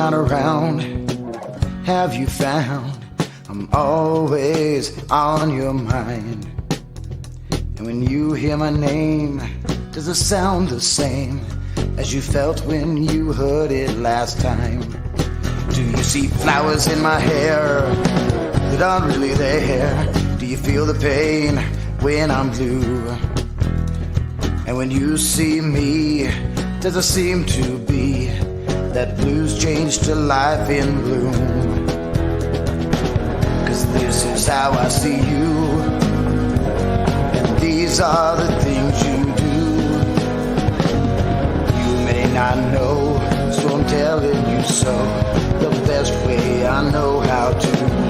not around, have you found I'm always on your mind? And when you hear my name, does it sound the same as you felt when you heard it last time? Do you see flowers in my hair that aren't really there? Do you feel the pain when I'm blue? And when you see me, does it seem to be that blues change to life in bloom? 'Cause this is how I see you, and these are the things you do. You may not know, so I'm telling you so, the best way I know how to.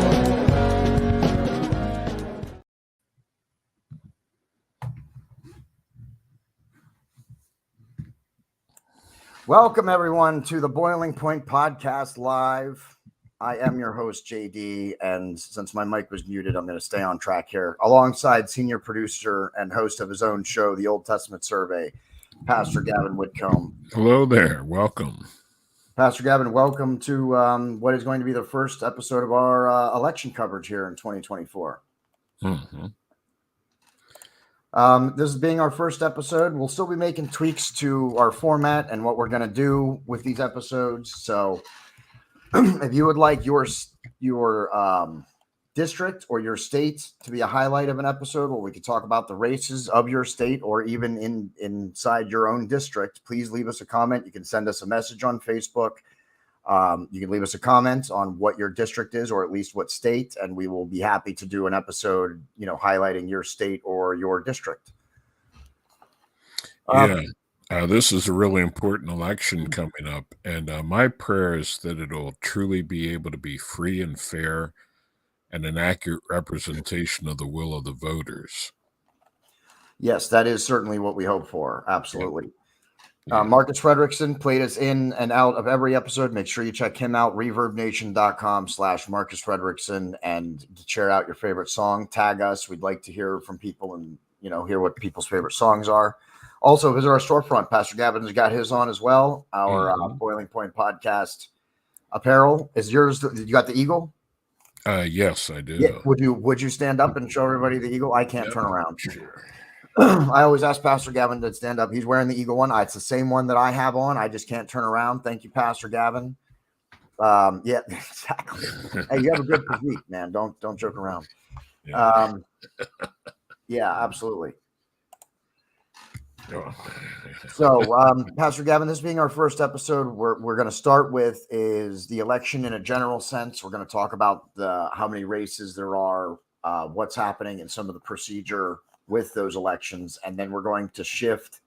Welcome, everyone, to the Boiling Point Podcast Live. I am your host, JD, and since my mic was muted, I'm going to stay on track here. Alongside senior producer and host of his own show, The Old Testament Survey, Pastor Gavin Whitcomb. Hello there. Welcome. Pastor Gavin, welcome to what is going to be the first episode of our election coverage here in 2024. Mm-hmm. This is being our first episode. We'll still be making tweaks to our format and what we're going to do with these episodes. So if you would like your district or your state to be a highlight of an episode where we could talk about the races of your state or even inside your own district, please leave us a comment. You can send us a message on Facebook. You can leave us a comment on what your district is, or at least what state, and we will be happy to do an episode, highlighting your state or your district. This is a really important election coming up, and my prayer is that it'll truly be able to be free and fair and an accurate representation of the will of the voters. Yes, that is certainly what we hope for. Absolutely. Marcus Frederiksen played us in and out of every episode. Make sure you check him out, reverbnation.com/Marcus Frederiksen, and share out your favorite song. Tag us. We'd like to hear from people and, hear what people's favorite songs are. Also, visit our storefront. Pastor Gavin's got his on as well. Our Boiling Point Podcast apparel. Is yours? You got the eagle? Yes, I do. Yeah. Would you stand up and show everybody the eagle? I can't turn around. Sure. I always ask Pastor Gavin to stand up. He's wearing the eagle one. It's the same one that I have on. I just can't turn around. Thank you, Pastor Gavin. Yeah, exactly. Hey, you have a good physique, man. Don't joke around. Yeah, absolutely. So, Pastor Gavin, this being our first episode, we're going to start with is the election in a general sense. We're going to talk about how many races there are, what's happening, and some of the procedure with those elections, and then we're going to shift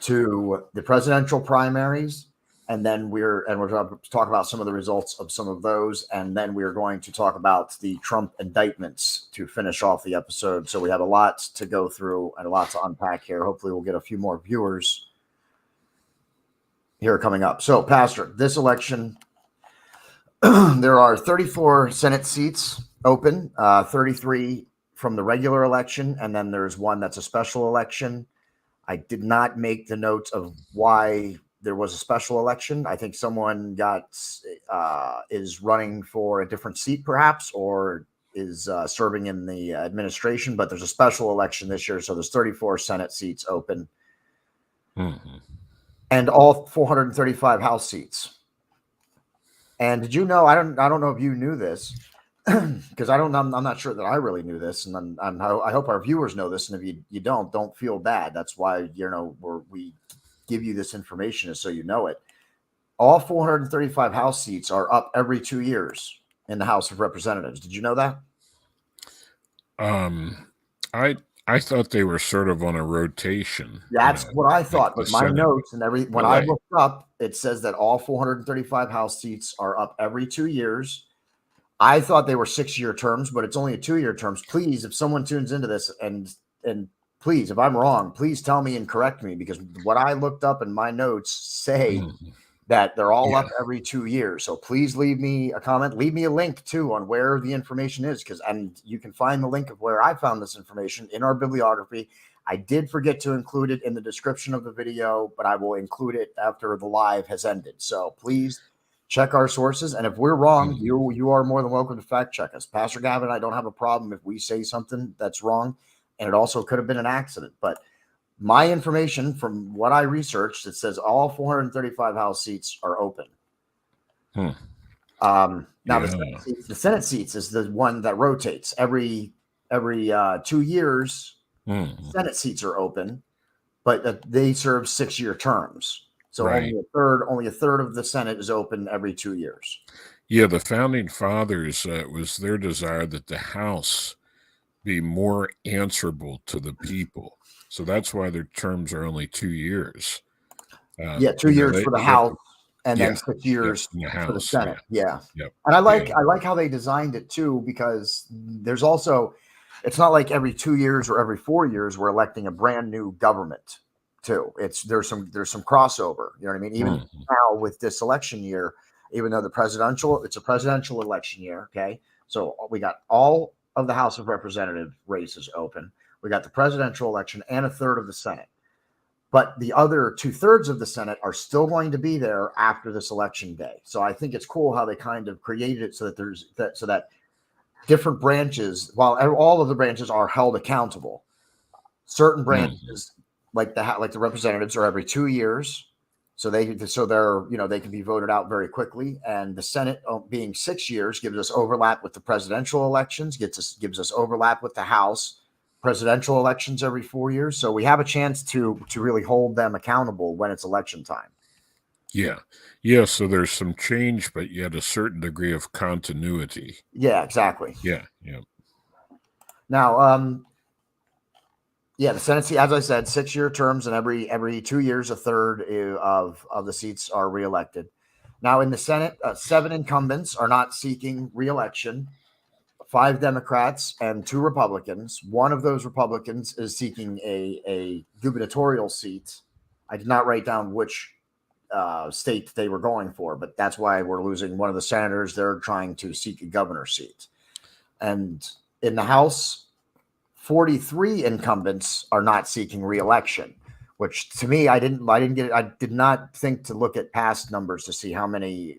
to the presidential primaries, and then we're going to talk about some of the results of some of those, and then we're going to talk about the Trump indictments to finish off the episode. So we have a lot to go through and a lot to unpack here. Hopefully we'll get a few more viewers here coming up. So, Pastor, this election, there are 34 Senate seats open, 33 from the regular election, and then there's one that's a special election. I did not make the notes of why there was a special election. I think someone is running for a different seat, perhaps, or is serving in the administration. But there's a special election this year, so there's 34 Senate seats open, and all 435 House seats. And did you know? I don't know if you knew this. Because I'm not sure that I really knew this, and I hope our viewers know this. And if you don't feel bad. That's why we give you this information is so you know it. All 435 House seats are up every 2 years in the House of Representatives. Did you know that? I thought they were sort of on a rotation. That's what I thought, but my notes and when I looked up, it says that all 435 House seats are up every 2 years. I thought they were 6-year terms, but it's only a 2-year terms. Please, if someone tunes into this and please, if I'm wrong, please tell me and correct me, because what I looked up in my notes say that they're all up every 2 years. So please leave me a comment. Leave me a link too on where the information is, and you can find the link of where I found this information in our bibliography. I did forget to include it in the description of the video, but I will include it after the live has ended. So please check our sources, and if we're wrong, you are more than welcome to fact check us. Pastor Gavin and I don't have a problem if we say something that's wrong, and it also could have been an accident. But my information from what I researched, it says all 435 House seats are open. Now the Senate seats is the one that rotates every 2 years. Senate seats are open, but they serve 6-year terms. So only a third of the Senate is open every 2 years. Yeah, the founding fathers, it was their desire that the House be more answerable to the people. So that's why their terms are only 2 years. 2 years for the House, and then 6 years for the Senate. And I like how they designed it too, because there's also, it's not like every 2 years or every 4 years we're electing a brand new government too. There's some crossover. You know what I mean? Even now with this election year, even though it's a presidential election year. Okay, so we got all of the House of Representatives races open. We got the presidential election and a third of the Senate. But the other 2/3 of the Senate are still going to be there after this election day. So I think it's cool how they kind of created it so that different branches, while all of the branches are held accountable, certain branches like the representatives are every 2 years. So they can be voted out very quickly. And the Senate being 6 years gives us overlap with the presidential elections, gives us overlap with the House. Presidential elections every 4 years, so we have a chance to really hold them accountable when it's election time. So there's some change, but yet a certain degree of continuity. Exactly. Now the Senate seat, as I said, 6-year terms, and every 2 years a third of the seats are reelected. Now in the Senate, 7 incumbents are not seeking reelection. 5 Democrats and 2 Republicans. One of those Republicans is seeking a gubernatorial seat. I did not write down which state they were going for, but that's why we're losing one of the senators. They're trying to seek a governor seat. And in the House, 43 incumbents are not seeking reelection, which to me, I did not think to look at past numbers to see how many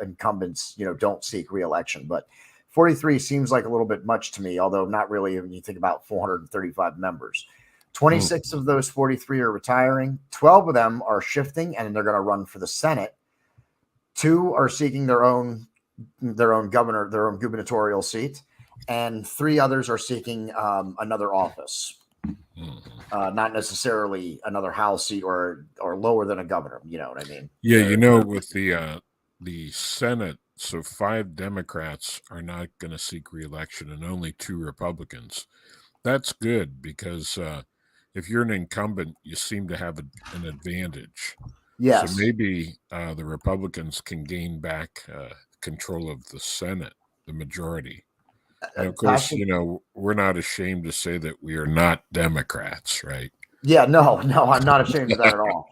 incumbents, don't seek reelection, but 43 seems like a little bit much to me, although not really when you think about 435 members. 26 of those 43 are retiring. 12 of them are shifting, and they're going to run for the Senate. 2 are seeking their own gubernatorial seat, and 3 others are seeking another office, not necessarily another House seat or lower than a governor. You know what I mean? With the Senate. So 5 Democrats are not going to seek reelection and only 2 Republicans. That's good because if you're an incumbent, you seem to have an advantage. So maybe the Republicans can gain back control of the Senate, the majority. And of course, we're not ashamed to say that we are not Democrats, right? No, I'm not ashamed of that at all.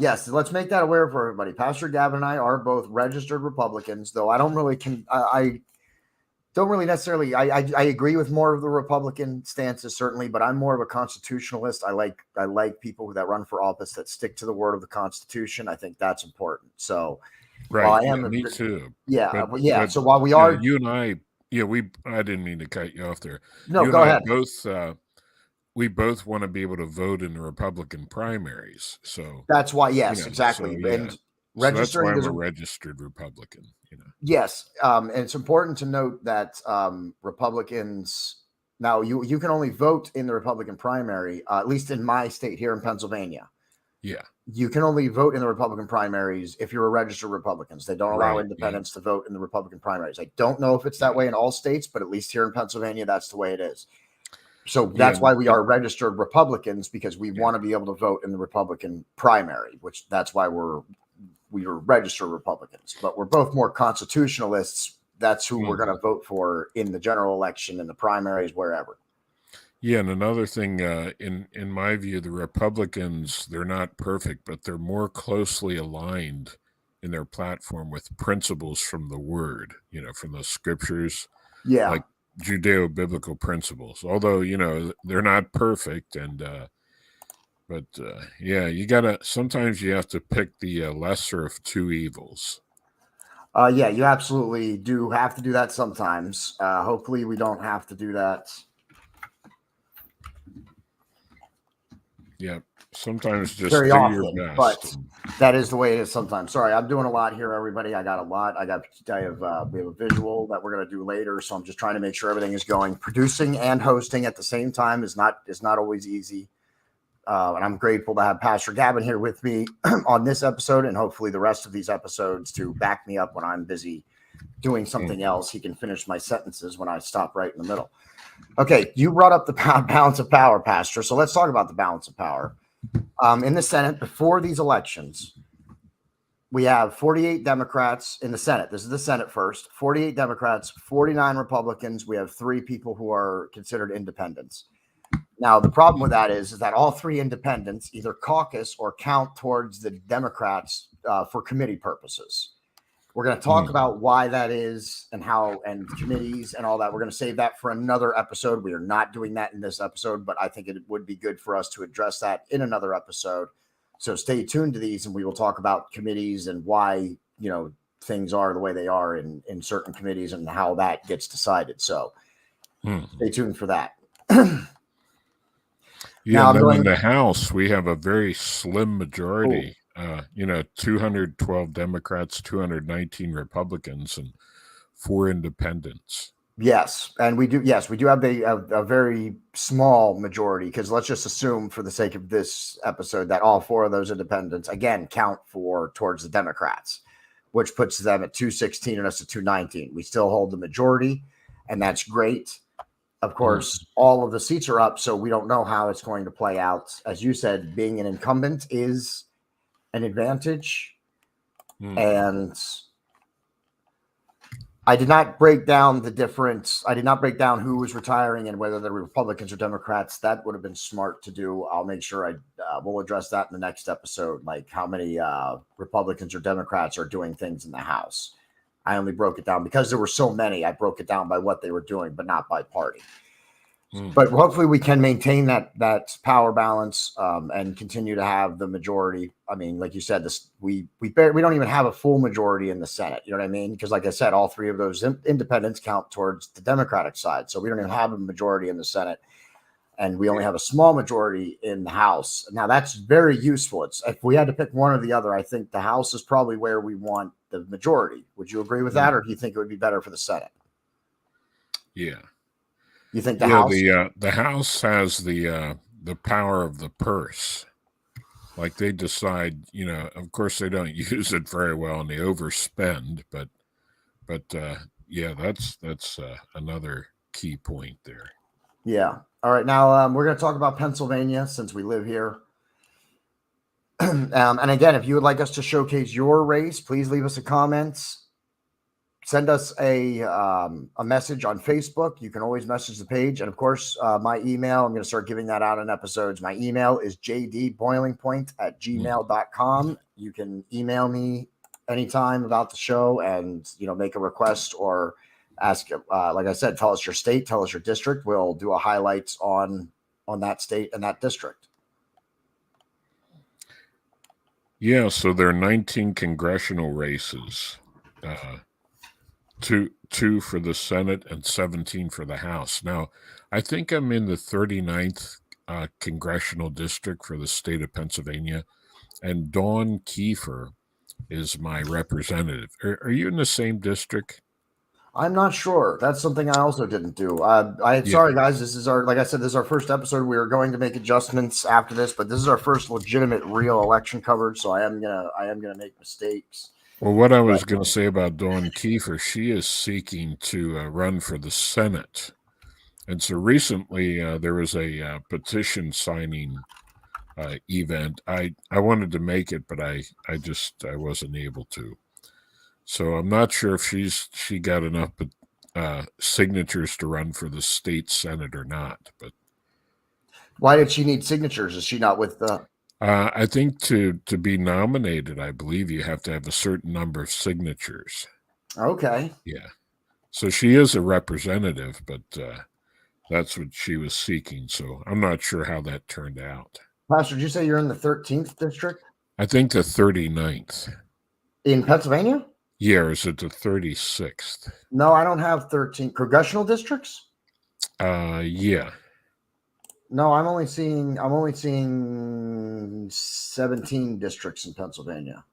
Yes, let's make that aware for everybody. Pastor Gavin and I are both registered Republicans, though I don't really necessarily. I agree with more of the Republican stances, certainly, but I'm more of a constitutionalist. I like people that run for office that stick to the word of the Constitution. I think that's important. So, me too. So while we are, you and I, I didn't mean to cut you off there. No, go ahead. We both want to be able to vote in the Republican primaries. So that's why, exactly. And that's why I'm a registered Republican. Yes. And it's important to note that Republicans, now you can only vote in the Republican primary, at least in my state here in Pennsylvania. You can only vote in the Republican primaries if you're a registered Republican. They don't allow independents to vote in the Republican primaries. I don't know if it's that way in all states, but at least here in Pennsylvania, that's the way it is. So that's why we are registered Republicans, because we want to be able to vote in the Republican primary, that's why we are registered Republicans. But we're both more constitutionalists. That's who we're going to vote for in the general election, in the primaries, wherever. Yeah, and another thing, in my view, the Republicans, they're not perfect, but they're more closely aligned in their platform with principles from the Word, from the Scriptures. Like Judeo-biblical principles, although they're not perfect, and sometimes you have to pick the lesser of 2 evils. Yeah, you absolutely do have to do that sometimes. Hopefully we don't have to do that. Yeah. Sometimes just Very do often, your but best. that is the way it is sometimes. Sorry, I'm doing a lot here, everybody. I got a lot. We have a visual that we're going to do later, so I'm just trying to make sure everything is going. Producing and hosting at the same time is not always easy. And I'm grateful to have Pastor Gavin here with me on this episode, and hopefully the rest of these episodes to back me up when I'm busy doing something else. He can finish my sentences when I stop right in the middle. Okay, you brought up the balance of power, Pastor. So let's talk about the balance of power. In the Senate, before these elections, we have 48 Democrats in the Senate. This is the Senate first. 48 Democrats, 49 Republicans. We have 3 people who are considered independents. Now, the problem with that is that all 3 independents either caucus or count towards the Democrats for committee purposes. We're going to talk about why that is and how, and committees and all that. We're going to save that for another episode. We are not doing that in this episode, but I think it would be good for us to address that in another episode. So stay tuned to these, and we will talk about committees and why, things are the way they are in certain committees and how that gets decided. So stay tuned for that. Yeah, then in the House, we have a very slim majority. 212 Democrats, 219 Republicans, and 4 independents. Yes, and we do. Yes, we do have a very small majority, because let's just assume, for the sake of this episode, that all 4 of those independents again count towards the Democrats, which puts them at 216 and us at 219. We still hold the majority, and that's great. Of course, all of the seats are up, so we don't know how it's going to play out. As you said, being an incumbent is an advantage. And I did not break down the difference. I did not break down who was retiring and whether they were Republicans or Democrats. That would have been smart to do. I'll make sure we'll address that in the next episode, like how many Republicans or Democrats are doing things in the House. I only broke it down because there were so many. I broke it down by what they were doing, but not by party. But hopefully we can maintain that power balance and continue to have the majority. I mean, like you said, we don't even have a full majority in the Senate. You know what I mean? Because like I said, all 3 of those independents count towards the Democratic side. So we don't even have a majority in the Senate, and we only have a small majority in the House. Now that's very useful. If we had to pick one or the other, I think the House is probably where we want the majority. Would you agree with that, or do you think it would be better for the Senate? Yeah. You think the House? The House has the power of the purse. Like they decide, of course they don't use it very well and they overspend, but that's another key point there. Yeah. All right. Now we're going to talk about Pennsylvania, since we live here. And again, if you would like us to showcase your race, please leave us a comment. Send us a message on Facebook. You can always message the page. And of course, my email, I'm going to start giving that out in episodes. My email is jdboilingpoint@gmail.com. You can email me anytime about the show and, make a request or ask, like I said, tell us your state, tell us your district. We'll do a highlights on that state and that district. Yeah, so there are 19 congressional races. 2 for the Senate and 17 for the House. Now, I think I'm in the 39th congressional district for the state of Pennsylvania, and Dawn Kiefer is my representative. Are you in the same district? I'm not sure. That's something I also didn't do. Sorry, guys. This is like I said, this is our first episode. We are going to make adjustments after this, but this is our first legitimate, real election coverage. So I am gonna make mistakes. Well, what I was going to say about Dawn Kiefer, she is seeking to run for the Senate. And so recently there was a petition signing event. I wanted to make it, but I wasn't able to. So I'm not sure if she got enough signatures to run for the state Senate or not. But why did she need signatures? Is she not with the... I think to be nominated, I believe you have to have a certain number of signatures. Okay. Yeah. So she is a representative, but that's what she was seeking. So I'm not sure how that turned out. Pastor, did you say you're in the 13th district? I think the 39th. In Pennsylvania? Yeah, or is it the 36th? No, I don't have 13 congressional districts. Yeah. No, I'm only seeing 17 districts in Pennsylvania.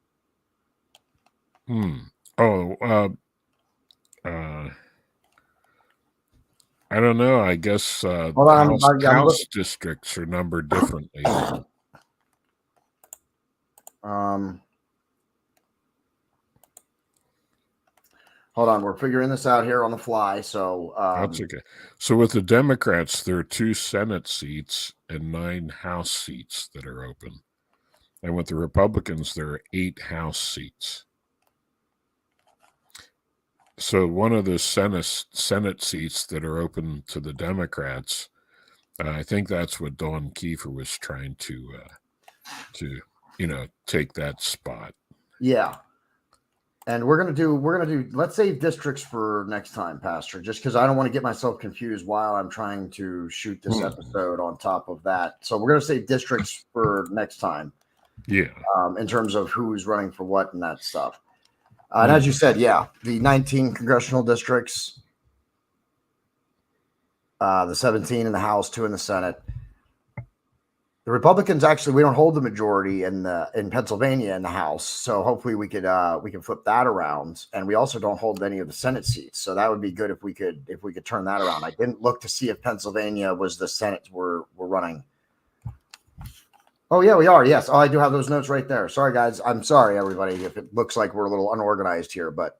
Oh, I don't know. I guess Hold on, House districts are numbered differently. Hold on, we're figuring this out here on the fly. So That's okay. So with the Democrats, there are 2 Senate seats and 9 House seats that are open. And with the Republicans, there are 8 House seats. So one of the Senate seats that are open to the Democrats, I think that's what Dawn Kiefer was trying to take that spot. Yeah. And we're gonna do let's save districts for next time, Pastor, just because I don't want to get myself confused while I'm trying to shoot this episode on top of that. So we're gonna save districts for next time. Yeah. In terms of who's running for what and that stuff. And as you said, yeah, the 19 congressional districts, the 17 in the House, 2 in the Senate. The Republicans actually, we don't hold the majority in Pennsylvania in the House, so hopefully we can flip that around. And we also don't hold any of the Senate seats, so that would be good if we could turn that around. I didn't look to see if Pennsylvania was the Senate we're running. Oh yeah, we are. Yes, I do have those notes right there. Sorry guys, I'm sorry everybody if it looks like we're a little unorganized here, but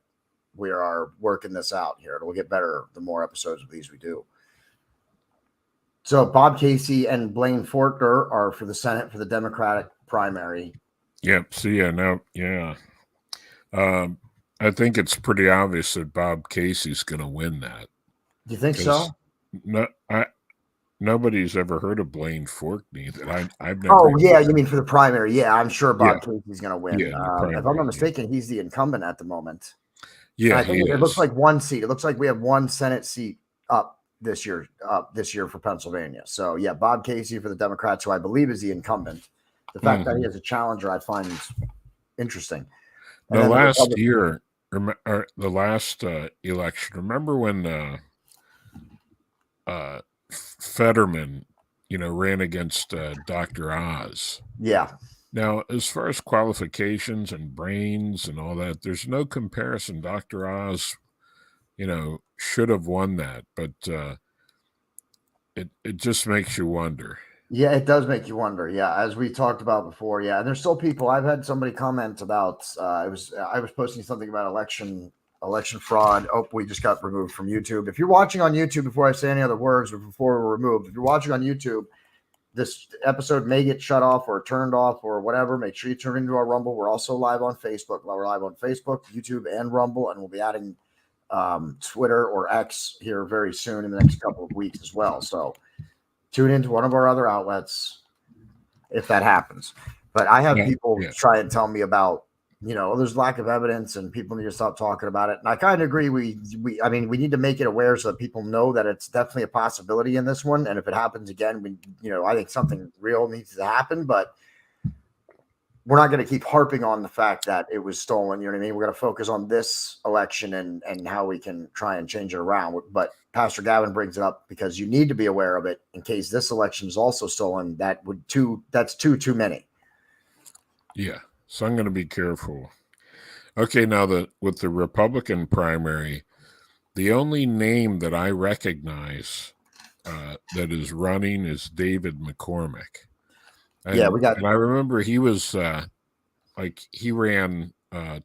we are working this out here. It'll get better the more episodes of these we do. So Bob Casey and Blaine Fortner are for the Senate for the Democratic primary. Yep. So yeah. I think it's pretty obvious that Bob Casey's going to win that. Do you think so? Nobody's ever heard of Blaine Fortney. I've never. Oh yeah, you mean for the primary? Yeah, I'm sure Bob Casey's going to win. Yeah, if I'm not mistaken, he's the incumbent at the moment. Yeah, I think it looks like one seat. It looks like we have one Senate seat up this year for Pennsylvania. So yeah, Bob Casey for the Democrats, who I believe is the incumbent. The fact that he has a challenger, I find interesting. And the last year, or the last election, remember when Fetterman, ran against Dr. Oz? Yeah. Now, as far as qualifications and brains and all that, there's no comparison. Dr. Oz, should have won that, but it just makes you wonder. Yeah, it does make you wonder. Yeah, as we talked about before. Yeah, and there's still people. I've had somebody comment about. I was posting something about election fraud. Oh, we just got removed from YouTube. If you're watching on YouTube, before I say any other words, or before we're removed, if you're watching on YouTube, this episode may get shut off or turned off or whatever. Make sure you turn into our Rumble. We're also live on Facebook. We're live on Facebook, YouTube, and Rumble, and we'll be adding Twitter or X here very soon in the next couple of weeks as well. So tune into one of our other outlets if that happens. But I have people try and tell me about, there's lack of evidence and people need to stop talking about it. And I kind of agree. We need to make it aware so that people know that it's definitely a possibility in this one. And if it happens again, I think something real needs to happen, but we're not going to keep harping on the fact that it was stolen. You know what I mean? We're going to focus on this election and how we can try and change it around. But Pastor Gavin brings it up because you need to be aware of it in case this election is also stolen. That's too many. Yeah. So I'm going to be careful. Okay. Now with the Republican primary, the only name that I recognize that is running is David McCormick. And I remember he was he ran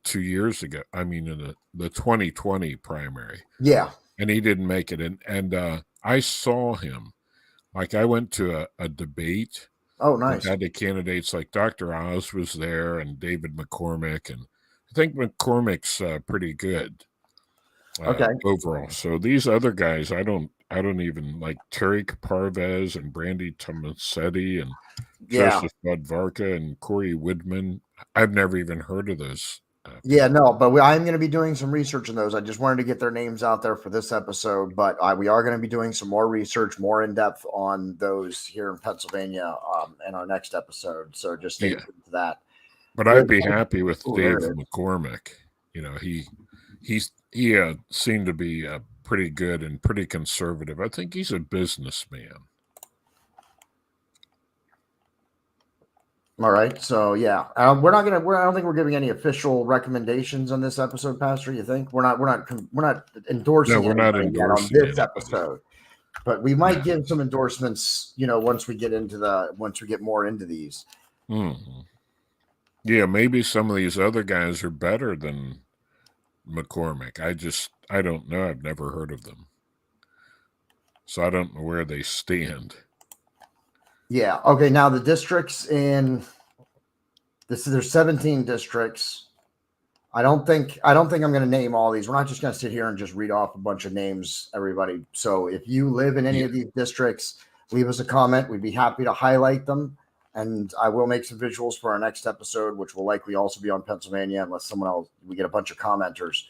2 years ago. I mean, in the 2020 primary. Yeah. And he didn't make it. And I saw him. I went to a debate. Oh, nice. That had the candidates like Dr. Oz was there and David McCormick. And I think McCormick's pretty good. Overall. So these other guys, I don't even like Terry Parvez and Brandy Tomasetti and Joseph Budvarka and Corey Woodman. I've never even heard of those. But I'm going to be doing some research on those. I just wanted to get their names out there for this episode, but we are going to be doing some more research, more in depth on those here in Pennsylvania in our next episode. So just stay tuned to that. But I'd be happy with Dave McCormick. he seemed to be pretty good and pretty conservative. I think he's a businessman. All right. So yeah, I don't think we're giving any official recommendations on this episode, Pastor. You think we're not endorsing? No, we're not anybody yet on endorsing this anybody. episode, but we might give some endorsements. Once we get more into these. Mm-hmm. Yeah, maybe some of these other guys are better than McCormick. I don't know. I've never heard of them, so I don't know where they stand. Yeah. Okay. Now the districts there's 17 districts. I don't think I'm going to name all these. We're not just going to sit here and just read off a bunch of names, everybody. So if you live in any of these districts, leave us a comment. We'd be happy to highlight them. And I will make some visuals for our next episode, which will likely also be on Pennsylvania, unless we get a bunch of commenters.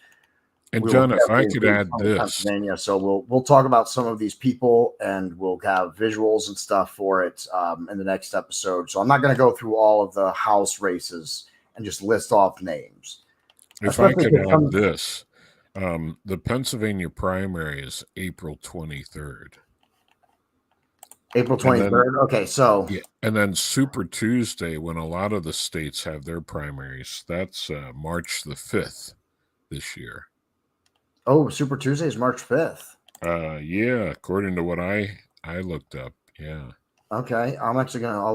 And John, if I could add this, Pennsylvania. So we'll talk about some of these people, and we'll have visuals and stuff for it in the next episode. So I'm not going to go through all of the House races and just list off names. If I could add this, the Pennsylvania primary is April 23rd. April 23rd. Okay, so yeah, and then Super Tuesday, when a lot of the states have their primaries, that's March the 5th this year. Oh, Super Tuesday is March 5th. Yeah, according to what I looked up. Yeah. Okay, I'll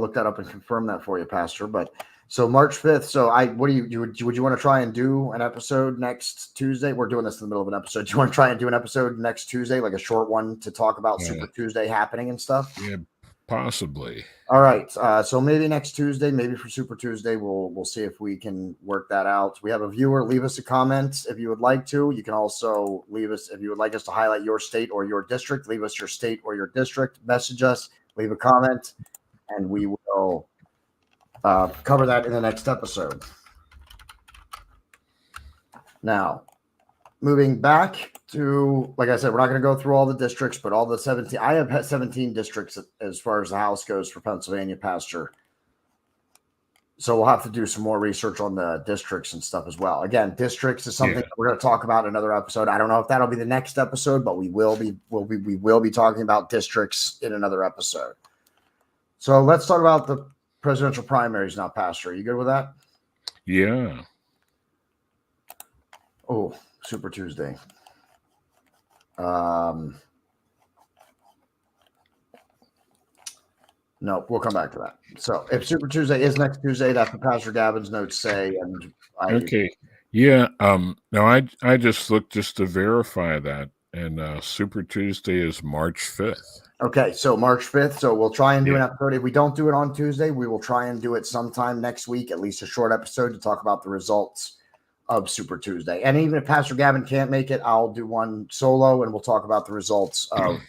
look that up and confirm that for you, Pastor. But so March 5th. So would you want to try and do an episode next Tuesday? We're doing this in the middle of an episode. Do you want to try and do an episode next Tuesday, like a short one to talk about Super Tuesday happening and stuff? Yeah, possibly. All right. So maybe next Tuesday, maybe for Super Tuesday, we'll see if we can work that out. We have a viewer. Leave us a comment if you would like to. You can also leave us, if you would like us to highlight your state or your district, leave us your state or your district, message us, leave a comment, and we will cover that in the next episode. Now, moving back to, like I said, we're not going to go through all the districts, but all the 17. I have 17 districts as far as the House goes for Pennsylvania, Pastor. So we'll have to do some more research on the districts and stuff as well. Again, districts is something that we're going to talk about in another episode. I don't know if that'll be the next episode, but we will be talking about districts in another episode. So let's talk about the presidential primaries now, Pastor. Are you good with that? Yeah. Oh, Super Tuesday. No, we'll come back to that. So if Super Tuesday is next Tuesday, that's what Pastor Gavin's notes say. And okay. Yeah. No, I just looked just to verify that. And Super Tuesday is March 5th. Okay, so March 5th. So we'll try and do an episode. If we don't do it on Tuesday, we will try and do it sometime next week, at least a short episode to talk about the results of Super Tuesday. And even if Pastor Gavin can't make it, I'll do one solo and we'll talk about the results of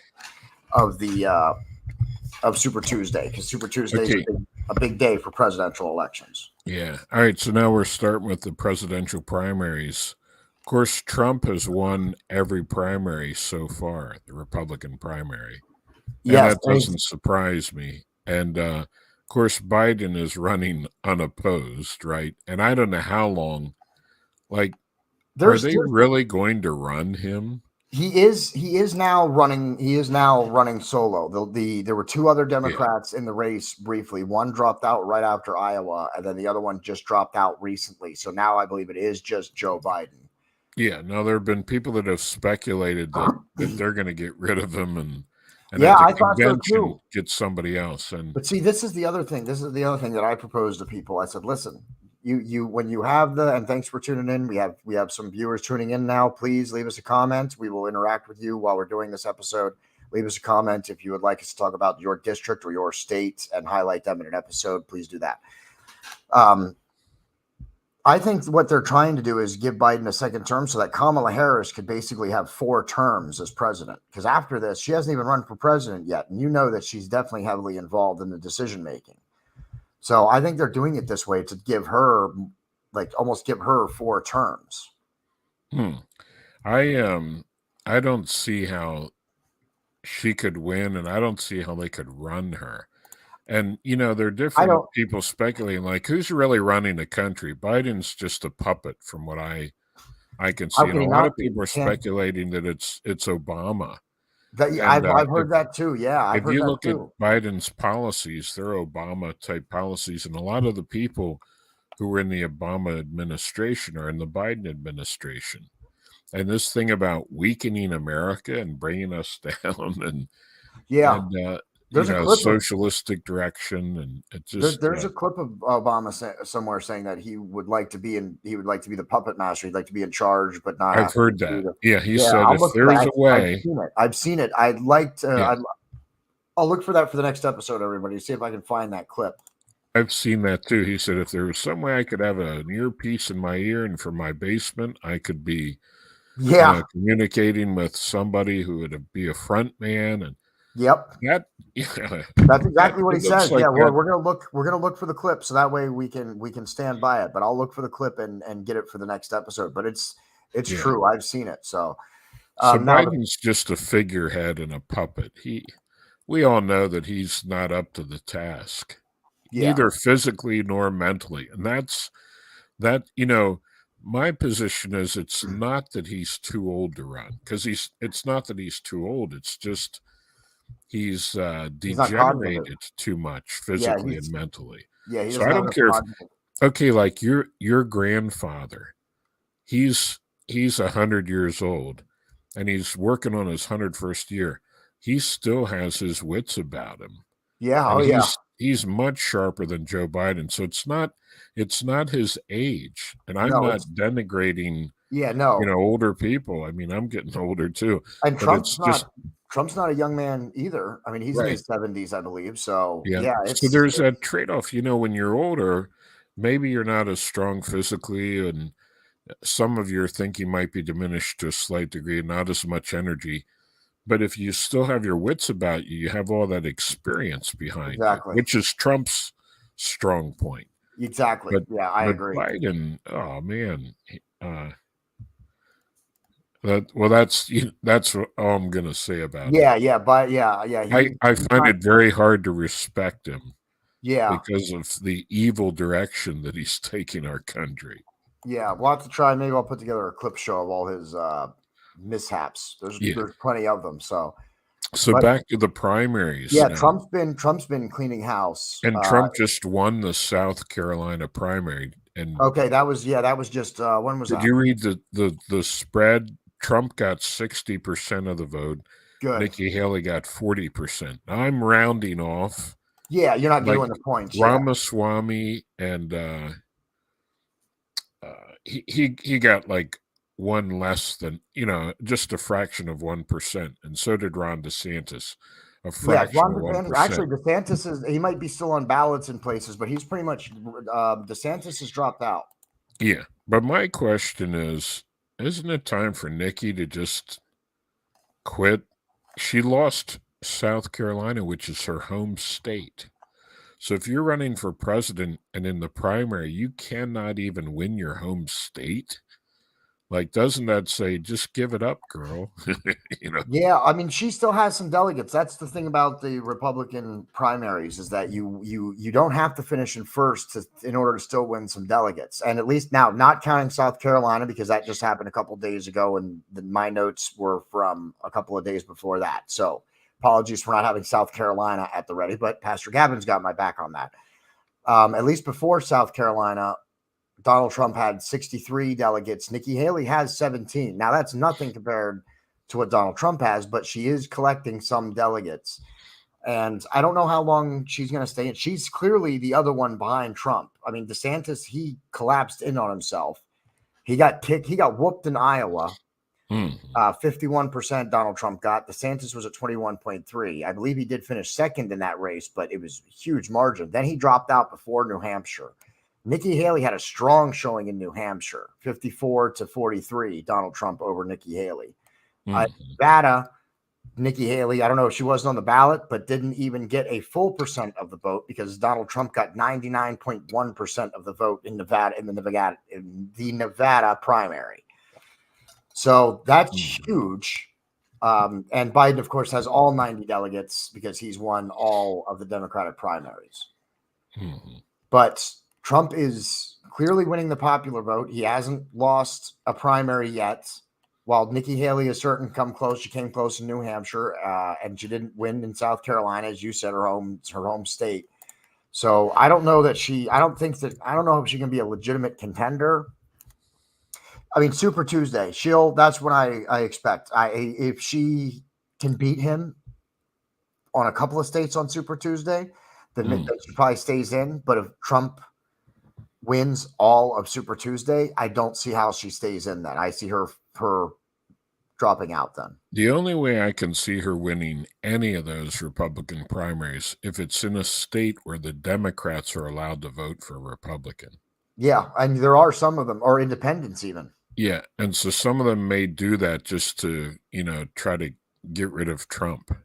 Super Tuesday, because Super Tuesday is a big day for presidential elections. Yeah. All right. So now we're starting with the presidential primaries. Of course, Trump has won every primary so far, the Republican primary. Yeah, that doesn't surprise me. And of course, Biden is running unopposed, right? And I don't know how long. Like, are they really going to run him? He is now running solo. There were two other Democrats in the race briefly. One dropped out right after Iowa, and then the other one just dropped out recently. So now I believe it is just Joe Biden. Yeah. Now there have been people that have speculated that they're going to get rid of him and I thought so too. Get somebody else. But see, this is the other thing. This is the other thing that I proposed to people. I said, listen, you when you have and thanks for tuning in. We have some viewers tuning in now. Please leave us a comment. We will interact with you while we're doing this episode. Leave us a comment if you would like us to talk about your district or your state and highlight them in an episode. Please do that. I think what they're trying to do is give Biden a second term so that Kamala Harris could basically have 4 terms as president. Because after this, she hasn't even run for president yet. And you know that she's definitely heavily involved in the decision making. So I think they're doing it this way to give her, almost give her 4 terms. I don't see how she could win, and I don't see how they could run her. And, there are different people speculating, like, who's really running the country? Biden's just a puppet from what I I can How see, and can a he lot not of be? people are Can't, speculating that it's Obama. that, And I've heard that too. Yeah, I've if heard you that look at too. Biden's policies, they're Obama type policies, and a lot of the people who were in the Obama administration are in the Biden administration. And this thing about weakening America and bringing us down, Yeah, and there's a clip of socialistic direction, and it just there's a clip of Obama somewhere saying that he would like to be the puppet master. He'd like to be in charge, but not I've have to heard do that. the. Yeah, he Yeah, said I'll if look for there's that. a way, I've seen it. I'd like to. yeah, I'll look for that for the next episode, everybody. See if I can find that clip. I've seen that too. He said if there was some way I could have an earpiece in my ear, and from my basement I could be Yeah. communicating with somebody who would be a front man, and Yep. that, yeah, That's exactly what he it looks says. like Yeah, that. we're gonna look for the clip so that way we can stand by it. But I'll look for the clip and get it for the next episode. But it's Yeah. true. I've seen it. So So now Biden's just a figurehead and a puppet. We all know that he's not up to the task, yeah, neither physically nor mentally, and that's that. My position is it's not that he's too old to run, because it's not that he's too old. It's just he's he's not cognitive. degenerated too much Yeah, physically and mentally. he So doesn't I have don't enough care if, cognitive. okay, like your grandfather, he's 100 years old, and he's working on his 101st year. He still has his wits about him, Yeah. and Oh yeah. he's much sharper than Joe Biden. So it's not his age, and I'm No. not denigrating Yeah. No. older people. I mean, I'm getting older too, And but it's just Trump's not a young man either. I mean, he's in right. his 70s, I believe. So Yeah. yeah, So there's that trade-off. When you're older, maybe you're not as strong physically, and some of your thinking might be diminished to a slight degree, not as much energy. But if you still have your wits about you, you have all that experience behind exactly. you, which is Trump's strong point. Exactly. Yeah, I agree. Biden, oh man, that's all I'm gonna say about Yeah, him. yeah, but yeah. I find it very hard to respect him. Yeah, Because of the evil direction that he's taking our country. yeah. We'll have to try. Maybe I'll put together a clip show of all his mishaps. There's plenty of them. So back to the primaries. Yeah, now. Trump's been cleaning house, and Trump just won the South Carolina primary. And okay, that was just when was that? Did you read the spread? Trump got 60% of the vote. Good. Nikki Haley got 40%. Now I'm rounding off. Yeah, you're not like doing the points. Ramaswamy and he got like one less than just a fraction of 1%, and so did Ron DeSantis, a fraction of 1%. Actually, DeSantis he might be still on ballots in places, but he's pretty much DeSantis has dropped out. Yeah, but my question is, isn't it time for Nikki to just quit? She lost South Carolina, which is her home state. So if you're running for president and in the primary, you cannot even win your home state. Like, doesn't that say, just give it up, girl? Yeah, I mean, she still has some delegates. That's the thing about the Republican primaries, is that you don't have to finish in first in order to still win some delegates. And at least now, not counting South Carolina, because that just happened a couple of days ago, and my notes were from a couple of days before that. So apologies for not having South Carolina at the ready, but Pastor Gavin's got my back on that. At least before South Carolina, Donald Trump had 63 delegates. Nikki Haley has 17. Now, that's nothing compared to what Donald Trump has, but she is collecting some delegates. And I don't know how long she's going to stay in. She's clearly the other one behind Trump. I mean, DeSantis, he collapsed in on himself. He got whooped in Iowa. 51% Donald Trump got. DeSantis was at 21.3. I believe he did finish second in that race, but it was a huge margin. Then he dropped out before New Hampshire. Nikki Haley had a strong showing in New Hampshire, 54-43, Donald Trump over Nikki Haley. Nevada, Nikki Haley, I don't know if she wasn't on the ballot, but didn't even get a full percent of the vote, because Donald Trump got 99.1% of the vote in the Nevada primary. So that's huge. And Biden, of course, has all 90 delegates because he's won all of the Democratic primaries. But Trump is clearly winning the popular vote. He hasn't lost a primary yet. While Nikki Haley is certain come close, she came close in New Hampshire, and she didn't win in South Carolina, as you said, her home state. So I don't know that I don't know if she can be a legitimate contender. I mean, Super Tuesday, that's what I expect. If she can beat him on a couple of states on Super Tuesday, then she probably stays in. But if Trump wins all of Super Tuesday, I don't see how she stays in that. I see her dropping out then. The only way I can see her winning any of those Republican primaries if it's in a state where the Democrats are allowed to vote for a Republican. Yeah, and there are some of them, or independents even. Yeah, and so some of them may do that just to, try to get rid of Trump.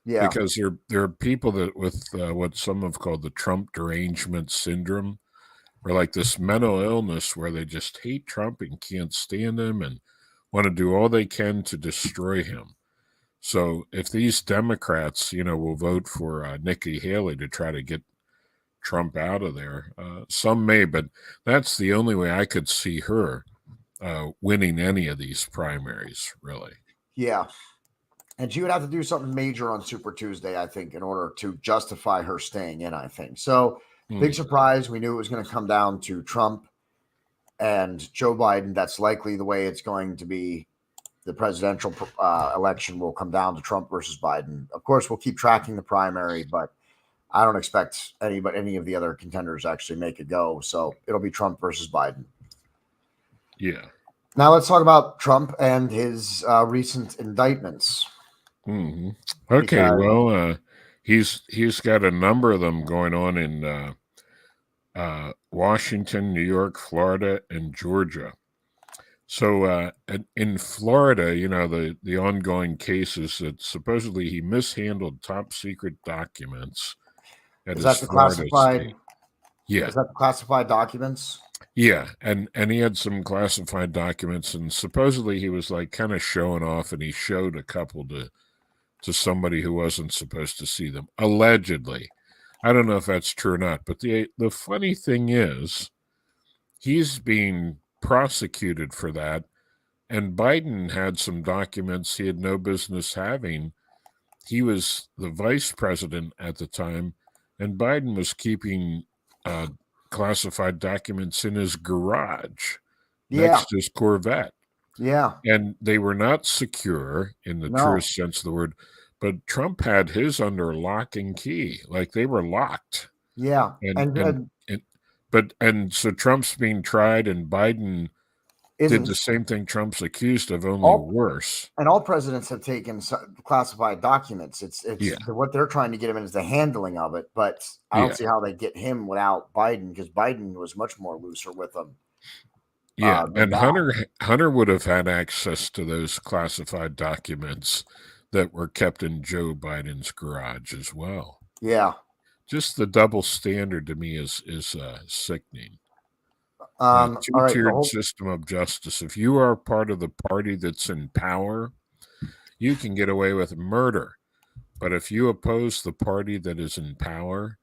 Yeah. Because there are people that with what some have called the Trump derangement syndrome, or like this mental illness where they just hate Trump and can't stand him and want to do all they can to destroy him. So if these Democrats, will vote for Nikki Haley to try to get Trump out of there, some may, but that's the only way I could see her winning any of these primaries, really. Yeah. And she would have to do something major on Super Tuesday, I think, in order to justify her staying in, I think. So big surprise. We knew it was going to come down to Trump and Joe Biden. That's likely the way it's going to be. The presidential election will come down to Trump versus Biden. Of course, we'll keep tracking the primary, but I don't expect any of the other contenders actually make a go. So it'll be Trump versus Biden. Yeah. Now let's talk about Trump and his recent indictments. Mm-hmm. Okay, well, he's got a number of them going on in Washington, New York, Florida, and Georgia. So in Florida, the ongoing case is that supposedly he mishandled top secret documents at his Florida state. Yeah. Is that the classified documents? Yeah, and he had some classified documents, and supposedly he was like kind of showing off, and he showed a couple to somebody who wasn't supposed to see them, allegedly. I don't know if that's true or not, but the funny thing is he's being prosecuted for that, and Biden had some documents he had no business having. He was the vice president at the time, and Biden was keeping classified documents in his garage next to his Corvette. Yeah. And they were not secure in the truest sense of the word, but Trump had his under lock and key, like they were locked. Yeah. So Trump's being tried, and Biden did the same thing Trump's accused of, only worse. And all presidents have taken classified documents. It's what they're trying to get him in is the handling of it. But I don't see how they get him without Biden, because Biden was much more looser with them. Yeah, and Hunter would have had access to those classified documents that were kept in Joe Biden's garage as well. Yeah. Just the double standard to me is sickening. Two-tiered system of justice. If you are part of the party that's in power, you can get away with murder. But if you oppose the party that is in power,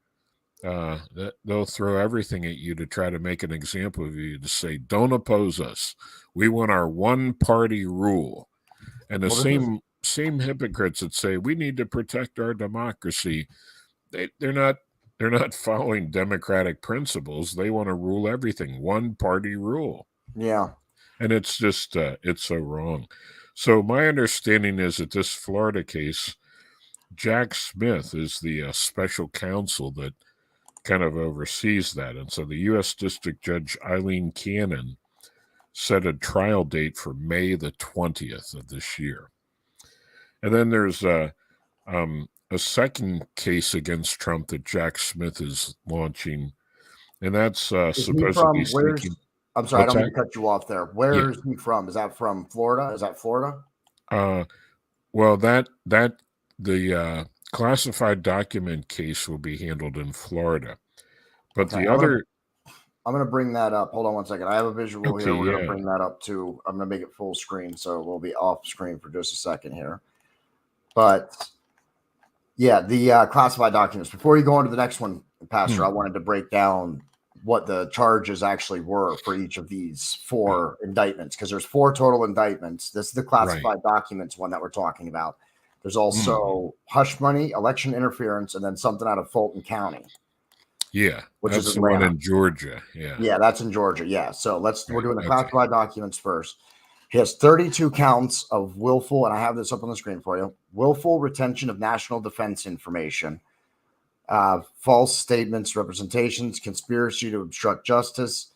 they'll throw everything at you to try to make an example of you, to say, don't oppose us. We want our one-party rule. And the same hypocrites that say we need to protect our democracy, they're not following democratic principles. They want to rule everything, one-party rule. Yeah. And it's just, it's so wrong. So my understanding is that this Florida case, Jack Smith is the special counsel that kind of oversees that. And so the U.S. District Judge Eileen Cannon set a trial date for May the 20th of this year. And then there's a second case against Trump that Jack Smith is launching, and that's supposedly seeking. I'm sorry, I don't mean to cut you off there. Where is he from? Is that from Florida? Is that Florida? Well, the classified document case will be handled in Florida, but I'm going to bring that up. Hold on one second. I have a visual here. We're going to bring that up too. I'm going to make it full screen, so we'll be off screen for just a second here. But yeah, the classified documents. Before you go on to the next one, Pastor, I wanted to break down what the charges actually were for each of these 4 indictments, because there's 4 total indictments. This is the classified documents one that we're talking about. There's also hush money, election interference, and then something out of Fulton County. Yeah, which that's is the one in Georgia. Yeah. Yeah, that's in Georgia. Yeah. So we're doing the classified documents first. He has 32 counts of willful, and I have this up on the screen for you, willful retention of national defense information, false statements, representations, conspiracy to obstruct justice,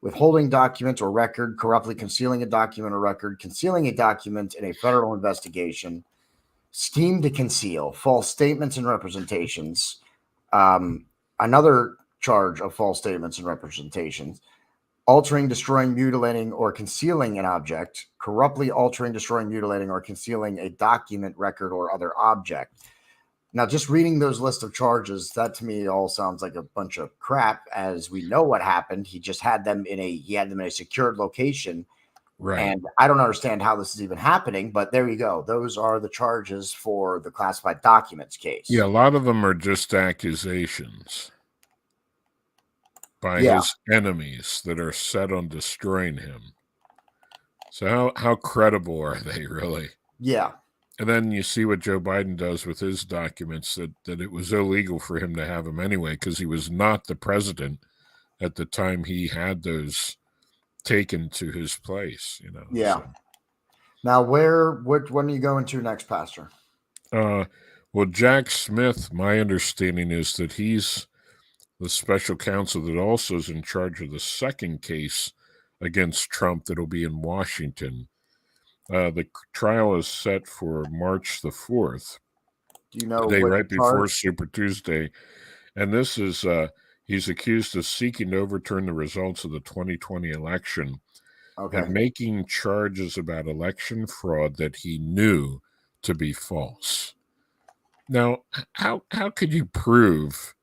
withholding documents or record, corruptly concealing a document or record, concealing a document in a federal investigation, scheme to conceal, false statements and representations, another charge of false statements and representations, altering, destroying, mutilating, or concealing an object, corruptly altering, destroying, mutilating, or concealing a document, record, or other object. Now, just reading those list of charges, that to me all sounds like a bunch of crap, as we know what happened. He just had them in a secured location. Right. And I don't understand how this is even happening, but there you go. Those are the charges for the classified documents case. Yeah, a lot of them are just accusations by his enemies that are set on destroying him. So how credible are they, really? Yeah. And then you see what Joe Biden does with his documents, that it was illegal for him to have them anyway, because he was not the president at the time he had those taken to his place, you know. Yeah. So. Now, when are you going to next, Pastor? Well, Jack Smith, my understanding is that he's the special counsel that also is in charge of the second case against Trump that'll be in Washington. The trial is set for March the 4th. Do you know the day right before charge? Super Tuesday. And this is, he's accused of seeking to overturn the results of the 2020 election and making charges about election fraud that he knew to be false. Now, how could you prove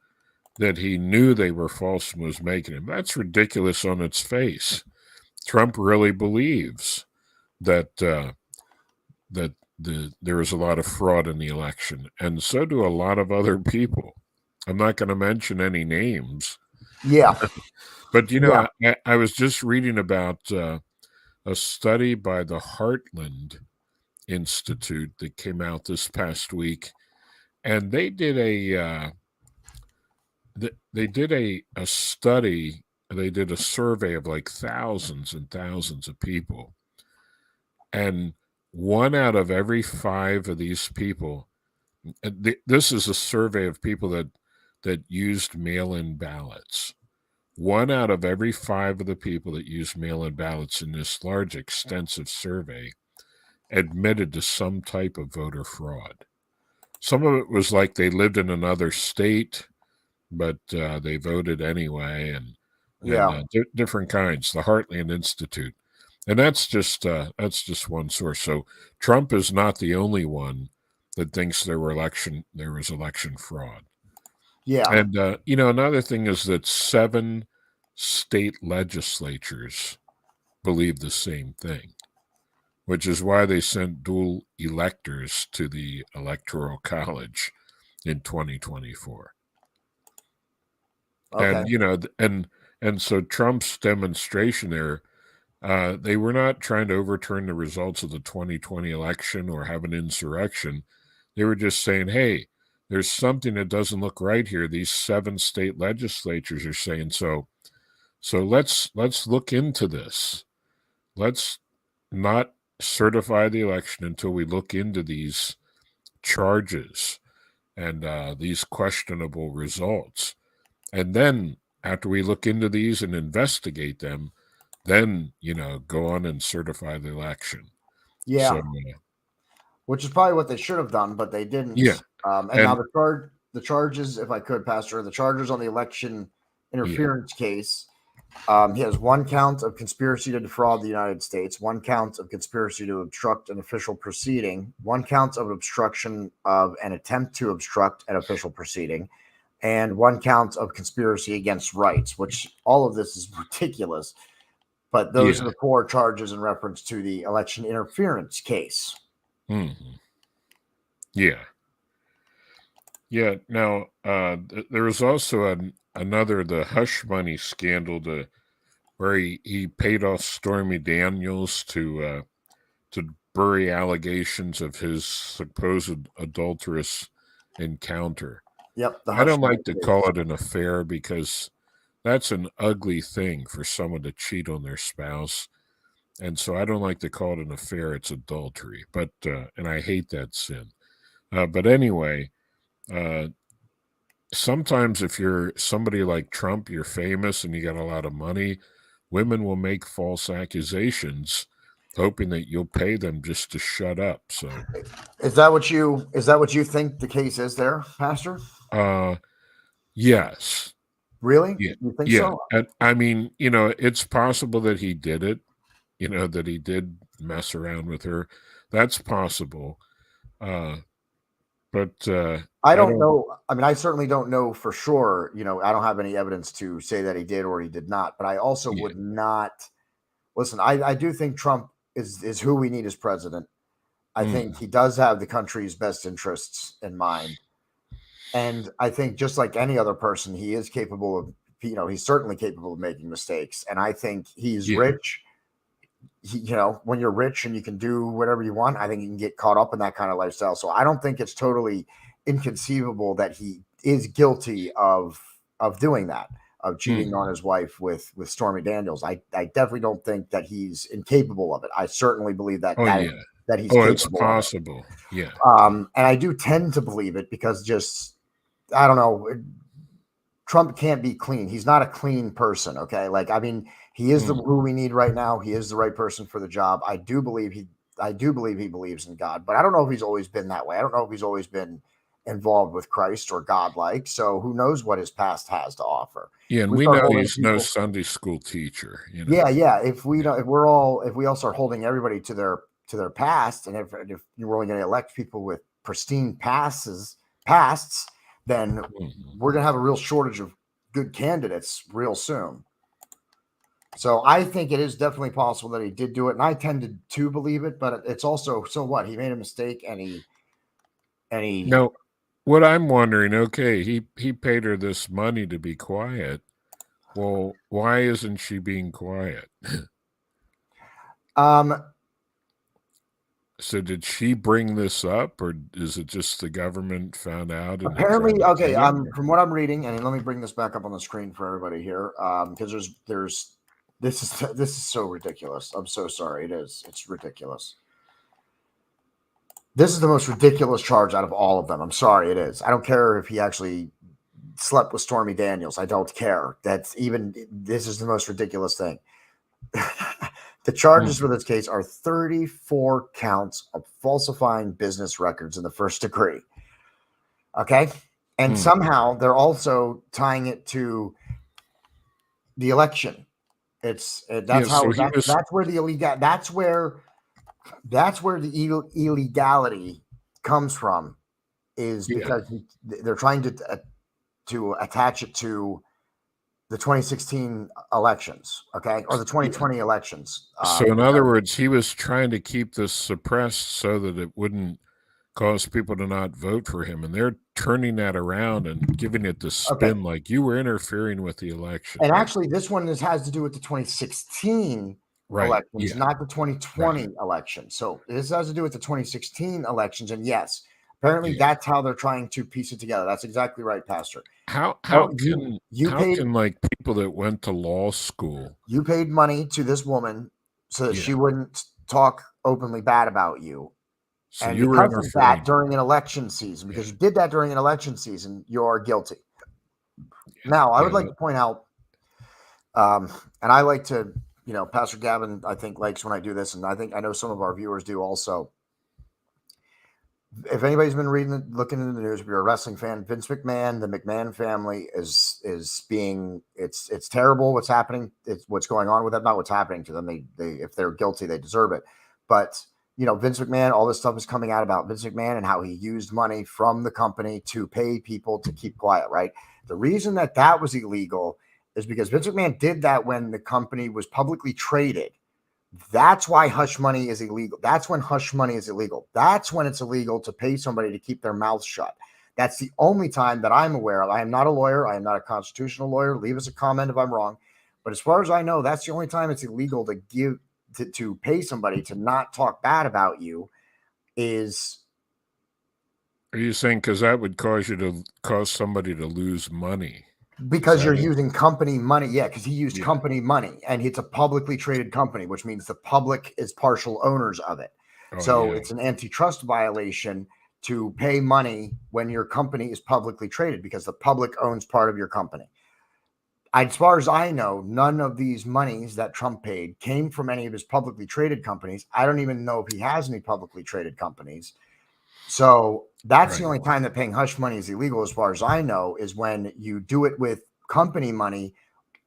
that he knew they were false and was making them? That's ridiculous on its face. Trump really believes that there was a lot of fraud in the election, and so do a lot of other people. I'm not going to mention any names. Yeah. But, you know, I was just reading about a study by the Heartland Institute that came out this past week, and they did a study. They did a survey of like thousands and thousands of people, and 1 out of every 5 of these people, this is a survey of people that used mail-in ballots. 1 out of every 5 of the people that used mail-in ballots in this large, extensive survey admitted to some type of voter fraud. Some of it was like they lived in another state, but they voted anyway, and different kinds. The Heartland Institute. And that's just one source. So Trump is not the only one that thinks there was election fraud. Yeah. And you know, another thing is that 7 state legislatures believe the same thing, which is why they sent dual electors to the Electoral College in 2024. And you know, and so Trump's demonstration there, they were not trying to overturn the results of the 2020 election or have an insurrection. They were just saying, hey, there's something that doesn't look right here. These 7 state legislatures are saying so let's look into this. Let's not certify the election until we look into these charges and these questionable results. And then after we look into these and investigate them, then, you know, go on and certify the election. Yeah. So, which is probably what they should have done, but they didn't. Yeah. And now the charges, if I could, Pastor, the charges on the election interference case, he has 1 count of conspiracy to defraud the United States, 1 count of conspiracy to obstruct an official proceeding, 1 count of obstruction of an attempt to obstruct an official proceeding, and 1 count of conspiracy against rights, which all of this is ridiculous. But those are the 4 charges in reference to the election interference case. Mm-hmm. Yeah. Yeah. Now, there was also the hush money scandal, where he paid off Stormy Daniels to bury allegations of his supposed adulterous encounter. Yep. I don't like to call it an affair because that's an ugly thing for someone to cheat on their spouse. And so I don't like to call it an affair. It's adultery. But, and I hate that sin. But anyway, sometimes if you're somebody like Trump, you're famous and you got a lot of money, women will make false accusations hoping that you'll pay them just to shut up. So is that what you think the case is there, Pastor? Yes. Really? Yeah. You think Yeah. so? And I mean, it's possible that he did it, that he did mess around with her. That's possible. But I don't know. I mean, I certainly don't know for sure. I don't have any evidence to say that he did or he did not. But I also would not listen. I do think Trump is who we need as president. I think he does have the country's best interests in mind. And I think just like any other person, he is capable of, he's certainly capable of making mistakes. And I think he's rich. When you're rich and you can do whatever you want, I think you can get caught up in that kind of lifestyle. So I don't think it's totally inconceivable that he is guilty of doing that, of cheating on his wife with Stormy Daniels. I definitely don't think that he's incapable of it. I certainly believe that that he's capable. It's possible. Yeah. And I do tend to believe it because I don't know. Trump can't be clean. He's not a clean person. Okay. He is who we need right now. He is the right person for the job. I do believe he believes in God, but I don't know if he's always been that way. I don't know if he's always been involved with Christ or God-like. So who knows what his past has to offer. Yeah. And we know he's no Sunday school teacher. Yeah. If we all start holding everybody to their past, and if you're only going to elect people with pristine pasts, then we're going to have a real shortage of good candidates real soon. So I think it is definitely possible that he did do it, and I tended to believe it. But it's also, so what? He made a mistake, and he. No, what I'm wondering. Okay, he paid her this money to be quiet. Well, why isn't she being quiet? So did she bring this up, or is it just the government found out? Apparently, okay. From what I'm reading, and let me bring this back up on the screen for everybody here, because this is so ridiculous. I'm so sorry. It's ridiculous. This is the most ridiculous charge out of all of them. I'm sorry, it is. I don't care if he actually slept with Stormy Daniels. I don't care. This is the most ridiculous thing. The charges for this case are 34 counts of falsifying business records in the first degree. Okay. And somehow they're also tying it to the election. That's where the illegality comes from, is because they're trying to attach it to the 2016 elections, okay, or the 2020 elections. So in other words, he was trying to keep this suppressed so that it wouldn't cause people to not vote for him, and they're turning that around and giving it the spin like you were interfering with the election. And actually, this one has to do with the 2016 elections, not the 2020 election. So this has to do with the 2016 elections, and yes, apparently that's how they're trying to piece it together. That's exactly right, Pastor. How can people that went to law school? You paid money to this woman so that she wouldn't talk openly bad about you. So and you because were of that during an election season, because you did that during an election season, you're guilty. Now, I would like to point out, and I like to, Pastor Gavin, I think, likes when I do this, and I know some of our viewers do also. If anybody's been looking into the news, if you're a wrestling fan, Vince McMahon, the McMahon family is being, it's terrible what's happening. It's what's going on with them, not what's happening to them. They if they're guilty, they deserve it. But Vince McMahon, all this stuff is coming out about Vince McMahon and how he used money from the company to pay people to keep quiet, right? The reason that was illegal is because Vince McMahon did that when the company was publicly traded. That's why hush money is illegal. That's when hush money is illegal. That's when it's illegal to pay somebody to keep their mouth shut. That's the only time that I'm aware of. I am not a lawyer. I am not a constitutional lawyer. Leave us a comment if I'm wrong. But as far as I know, that's the only time it's illegal to pay somebody to not talk bad about you is. Are you saying because that would cause somebody to lose money? Because you're using company money. Yeah, because he used company money, and it's a publicly traded company, which means the public is partial owners of it. It's an antitrust violation to pay money when your company is publicly traded because the public owns part of your company. As far as I know, none of these monies that Trump paid came from any of his publicly traded companies. I don't even know if he has any publicly traded companies. So that's the only time that paying hush money is illegal, as far as I know, is when you do it with company money,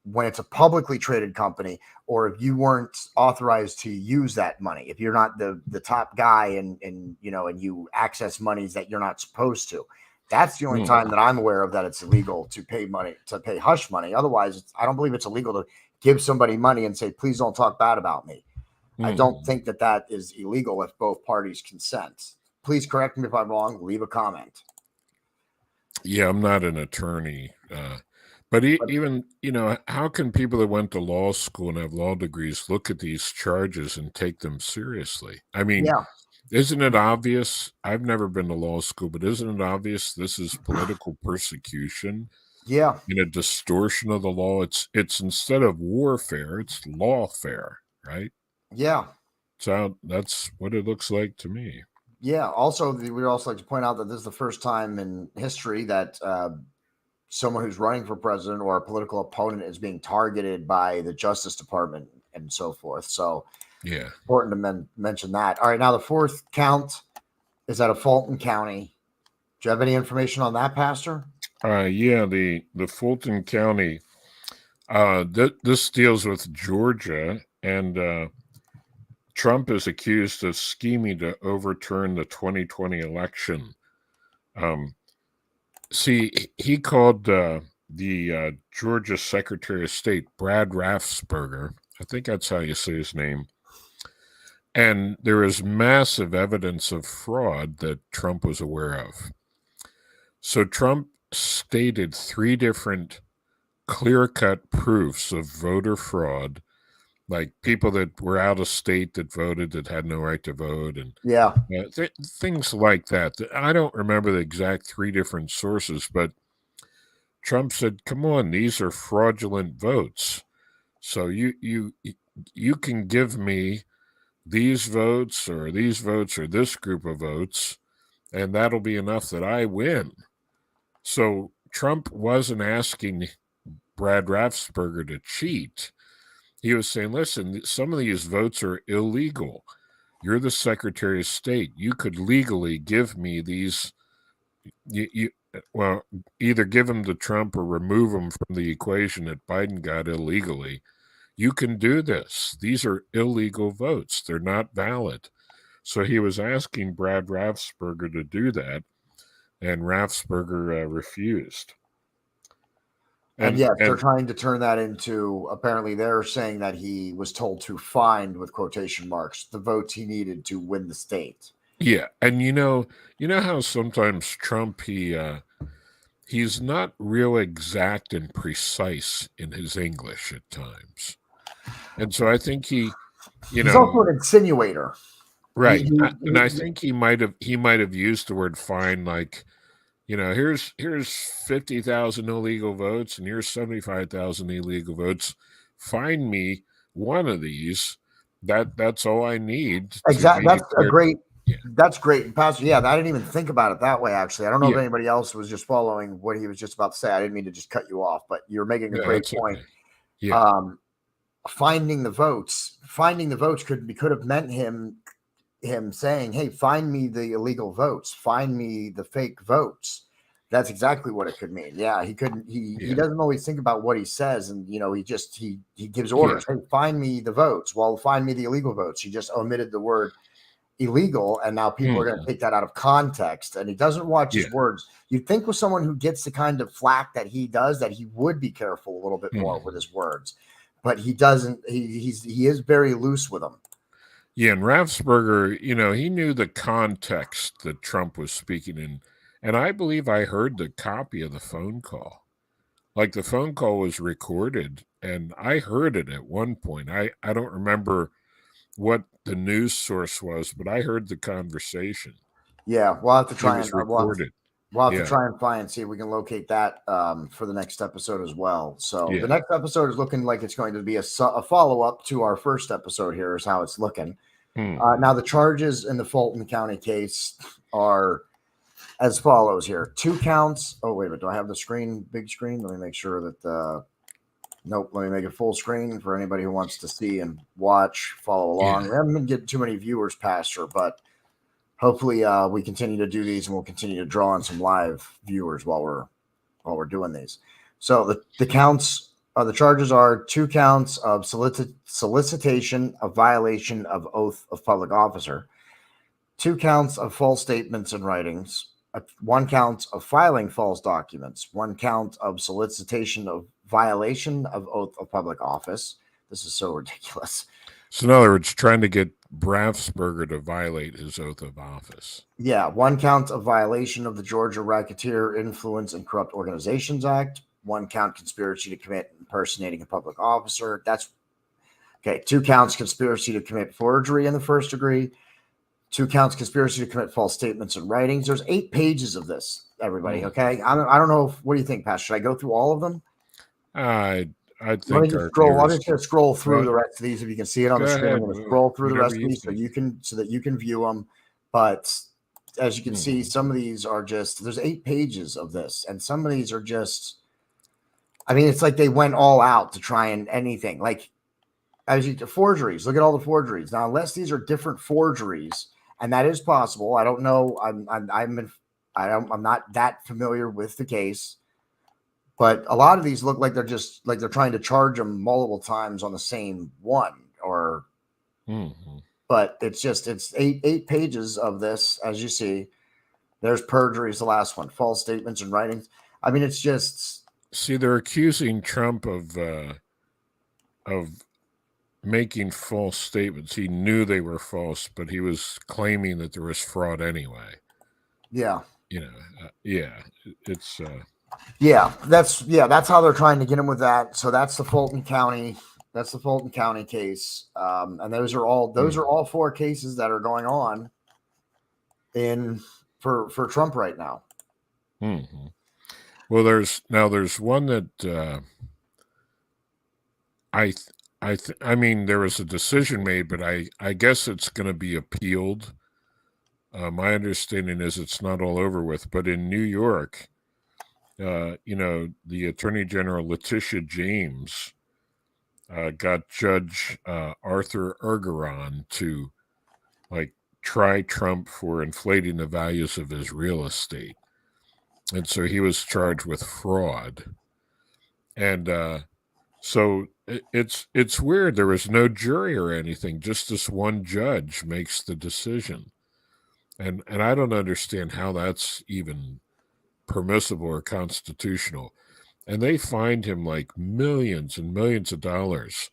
when it's a publicly traded company, or if you weren't authorized to use that money, if you're not the top guy and you access monies that you're not supposed to. That's the only time that I'm aware of that it's illegal to pay hush money. Otherwise, I don't believe it's illegal to give somebody money and say, please don't talk bad about me. I don't think that is illegal if both parties consent. Please correct me if I'm wrong. Leave a comment. Yeah, I'm not an attorney. But even, how can people that went to law school and have law degrees look at these charges and take them seriously? I mean, isn't it obvious? I've never been to law school, but isn't it obvious this is political persecution? Yeah. In a distortion of the law. It's instead of warfare, it's lawfare, right? Yeah. So that's what it looks like to me. Yeah. Also, we would also like to point out that this is the first time in history that someone who's running for president or a political opponent is being targeted by the Justice Department and so forth. So, important to mention that. All right. Now, the fourth count is out of Fulton County. Do you have any information on that, Pastor? The Fulton County. This deals with Georgia, and Trump is accused of scheming to overturn the 2020 election. He called the Georgia Secretary of State, Brad Raffensperger. I think that's how you say his name. And there is massive evidence of fraud that Trump was aware of. So Trump stated 3 different clear-cut proofs of voter fraud, like people that were out of state that voted that had no right to vote, and things like that. I don't remember the exact 3 different sources, but Trump said, "Come on, these are fraudulent votes. So you can give me these votes or this group of votes, and that'll be enough that I win." So Trump wasn't asking Brad Raffensperger to cheat. He was saying, listen, some of these votes are illegal. You're the Secretary of State. You could legally give me these. Either give them to Trump or remove them from the equation that Biden got illegally. You can do this. These are illegal votes. They're not valid. So he was asking Brad Raffensperger to do that, and Raffensperger refused. And yes, they're trying to turn that into, apparently they're saying that he was told to find, with quotation marks, the votes he needed to win the state. Yeah. And you know how sometimes Trump, he's not real exact and precise in his English at times. And so I think he's also an insinuator. Right. And I think he might have used the word fine, like, here's 50,000 illegal votes and here's 75,000 illegal votes. Find me one of these. That's all I need. Exactly. That's great, Pastor. Yeah, I didn't even think about it that way, actually. I don't know if anybody else was just following what he was just about to say. I didn't mean to just cut you off, but you're making a great point. Okay. Yeah. Finding the votes could have meant him saying, hey, find me the illegal votes, find me the fake votes. That's exactly what it could mean. Yeah, he doesn't always think about what he says, and he gives orders. Hey, find me the votes. Well, find me the illegal votes. He just omitted the word illegal, and now people are going to take that out of context, and he doesn't watch his words. You'd think with someone who gets the kind of flack that he does, that he would be careful a little bit more with his words, but he doesn't. He is very loose with them. Yeah, and Raffensperger, he knew the context that Trump was speaking in, And I believe I heard the copy of the phone call. Like the phone call was recorded, and I heard it at one point. I don't remember what the news source was, but I heard the conversation. Yeah, we'll have to It try was and recorded. we'll have to Yeah. try and find see if we can locate that for the next episode as well. So Yeah. the next episode is looking like it's going to be a follow up to our first episode. Here is how it's looking. Now the charges in the Fulton County case are as follows here. 2 counts. Oh, wait a minute. Do I have the screen, big screen? Let me make sure that nope, let me make it full screen for anybody who wants to see and watch, follow along. Yeah. We haven't been getting too many viewers past her, but hopefully we continue to do these and we'll continue to draw on some live viewers while we're doing these. So the counts the charges are 2 counts of solicitation of violation of oath of public officer, 2 counts of false statements and writings, 1 count of filing false documents, 1 count of solicitation of violation of oath of public office. This is so ridiculous. So in other words, trying to get Brafsberger to violate his oath of office. Yeah, 1 count of violation of the Georgia Racketeer Influence and Corrupt Organizations Act, 1 count conspiracy to commit impersonating a public officer. That's okay. 2 counts conspiracy to commit forgery in the first degree, 2 counts conspiracy to commit false statements and writings. There's 8 pages of this, everybody. Okay, I don't know. What do you think, Pastor? Should I go through all of them? I think Let me just scroll. I'm just going to scroll through the rest of these. If you can see it on the screen, I'm going to scroll through the rest of these so that you can view them. But as you can see, some of these are just there's 8 pages of this, and some of these are just. I mean, it's like they went all out to try and anything. Like as you forgeries, look at all the forgeries. Now, unless these are different forgeries, and that is possible. I don't know. I'm not that familiar with the case. But a lot of these look like they're trying to charge them multiple times on the same one, or. But it's 8 pages of this, as you see. There's perjury is the last one, false statements and writings. I mean, it's just. See, they're accusing Trump of making false statements. He knew they were false, but he was claiming that there was fraud anyway. Yeah. It's. That's how they're trying to get him with that. So that's the Fulton County. That's the Fulton County case, and those are all 4 cases that are going on for Trump right now. Mm-hmm. Well, there's one that I mean there was a decision made, but I guess it's going to be appealed. My understanding is it's not all over with, but in New York. The Attorney General Letitia James got Judge Arthur Ergeron to try Trump for inflating the values of his real estate. And so he was charged with fraud. And so it's weird. There was no jury or anything. Just this one judge makes the decision. And I don't understand how that's even permissible or constitutional. And they fined him like millions and millions of dollars.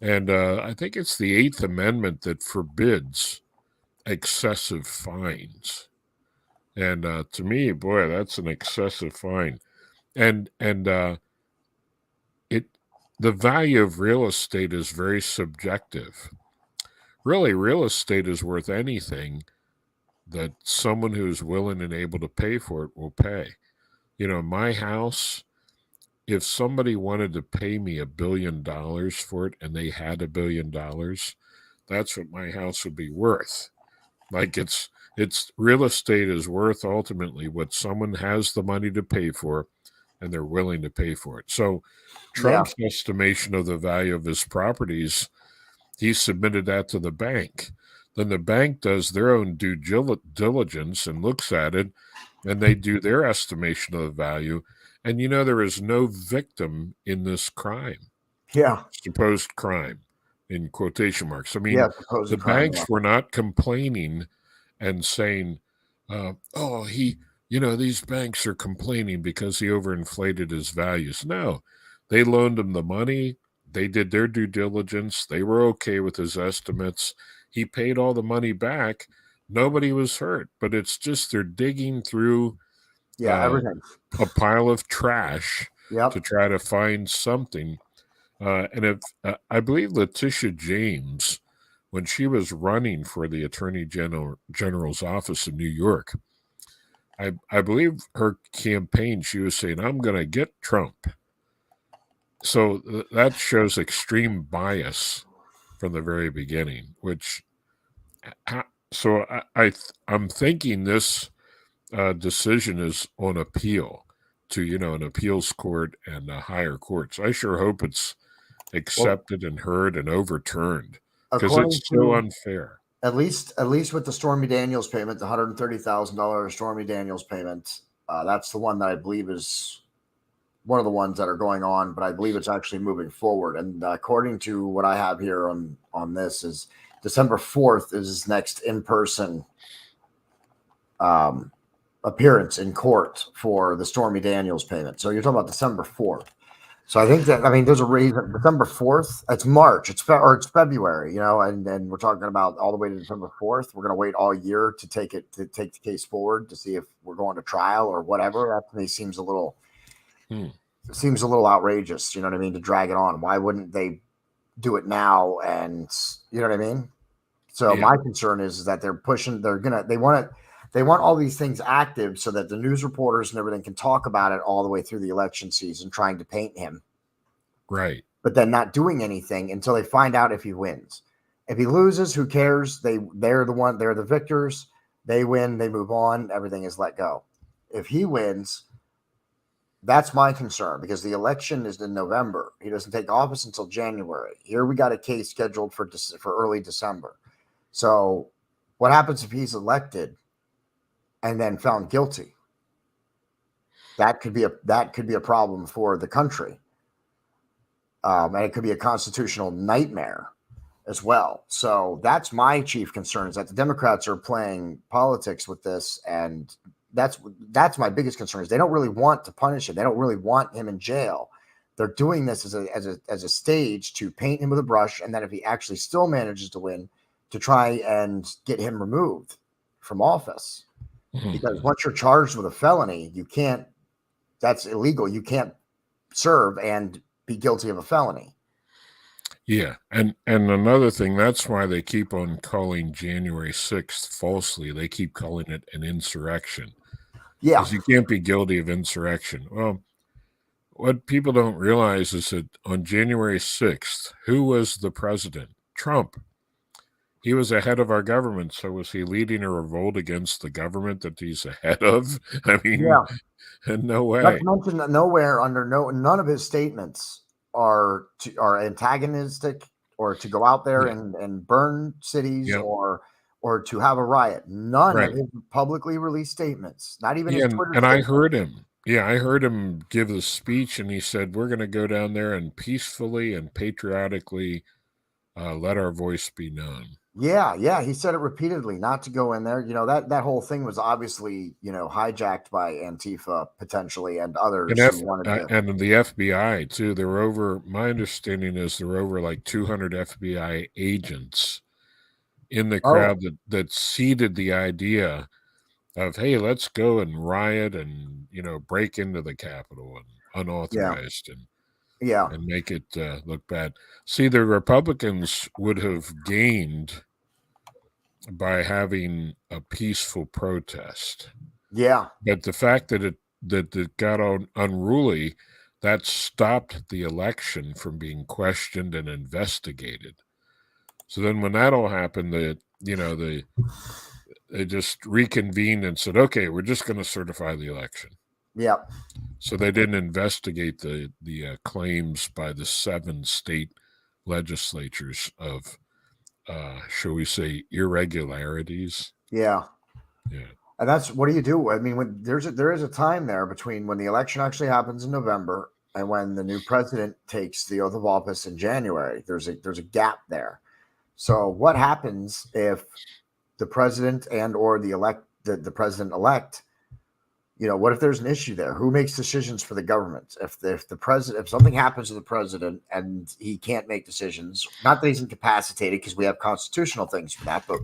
And I think it's the 8th Amendment that forbids excessive fines. And to me, boy, that's an excessive fine. And the value of real estate is very subjective. Really, real estate is worth anything that someone who's willing and able to pay for it will pay. My house, if somebody wanted to pay me $1 billion for it and they had $1 billion, that's what my house would be worth. Like it's real estate is worth ultimately what someone has the money to pay for and they're willing to pay for it. So Trump's estimation of the value of his properties, he submitted that to the bank. Then the bank does their own due diligence and looks at it, and they do their estimation of the value. And there is no victim in this crime. Yeah. Supposed crime, in quotation marks. I mean, the crime, banks were not complaining and saying, these banks are complaining because he overinflated his values. No, they loaned him the money. They did their due diligence. They were okay with his estimates. He paid all the money back. Nobody was hurt. But it's just they're digging through Yeah, everything. A pile of trash Yep. to try to find something. And if I believe Letitia James, when she was running for the Attorney General's office in New York, I believe her campaign, she was saying, "I'm going to get Trump." So that shows extreme bias from the very beginning. Which, so I'm thinking this decision is on appeal to an appeals court and a higher court. So I sure hope it's accepted and heard and overturned, because According it's so to unfair. at least with the Stormy Daniels payment, the $130,000 Stormy Daniels payment, that's the one that I believe is one of the ones that are going on, but I believe it's actually moving forward. And according to what I have here on this, is December 4th is his next in-person appearance in court for the Stormy Daniels payment. So you're talking about December 4th. So I think that, there's a reason. December 4th, it's March, it's February, and we're talking about all the way to December 4th. We're going to wait all year to take the case forward to see if we're going to trial or whatever. That to me seems a little outrageous, you know what I mean, to drag it on. Why wouldn't they do it now? And you know what I mean? So my concern is that they're pushing, they want all these things active so that the news reporters and everything can talk about it all the way through the election season, trying to paint him. Right. But then not doing anything until they find out if he wins. If he loses, who cares? They're the victors. They win, they move on, everything is let go. If he wins, that's my concern, because the election is in November. He doesn't take office until January. Here we got a case scheduled for early December. So what happens if he's elected and then found guilty? That could be a problem for the country, and it could be a constitutional nightmare as well. So that's my chief concern, is that the Democrats are playing politics with this, and that's my biggest concern. Is they don't really want to punish him. They don't really want him in jail. They're doing this as a stage to paint him with a brush, and then if he actually still manages to win, to try and get him removed from office. Because once you're charged with a felony, that's illegal. You can't serve and be guilty of a felony. Yeah. And another thing, that's why they keep on calling January 6th falsely. They keep calling it an insurrection. Yeah. Because you can't be guilty of insurrection. Well, what people don't realize is that on January 6th, who was the president? Trump. He was the head of our government. So was he leading a revolt against the government that he's the head of? I mean, no way. Not to mention that none of his statements are antagonistic, or to go out there and burn cities, or to have a riot. None of his publicly released statements, not even his Twitter statement. I heard him. Yeah, I heard him give the speech, and he said, "We're going to go down there and peacefully and patriotically let our voice be known." Yeah, he said it repeatedly, not to go in there. That whole thing was obviously, hijacked by Antifa potentially, and others who wanted to. And the FBI too. There were over, my understanding is there were over like 200 FBI agents in the crowd that seeded the idea of, hey, let's go and riot and break into the Capitol and unauthorized and make it look bad. See, the Republicans would have gained by having a peaceful protest. Yeah. But the fact that it got unruly, that stopped the election from being questioned and investigated. So then when that all happened, they just reconvened and said, okay, we're just going to certify the election. Yeah. So they didn't investigate the claims by the 7 state legislatures of, shall we say, irregularities. Yeah. Yeah. And that's, what do you do? I mean, when there is a time there between when the election actually happens in November and when the new president takes the oath of office in January. There's a gap there. So what happens if the president and or the president elect, what if there's an issue there? Who makes decisions for the government? If something happens to the president and he can't make decisions, not that he's incapacitated, because we have constitutional things for that, but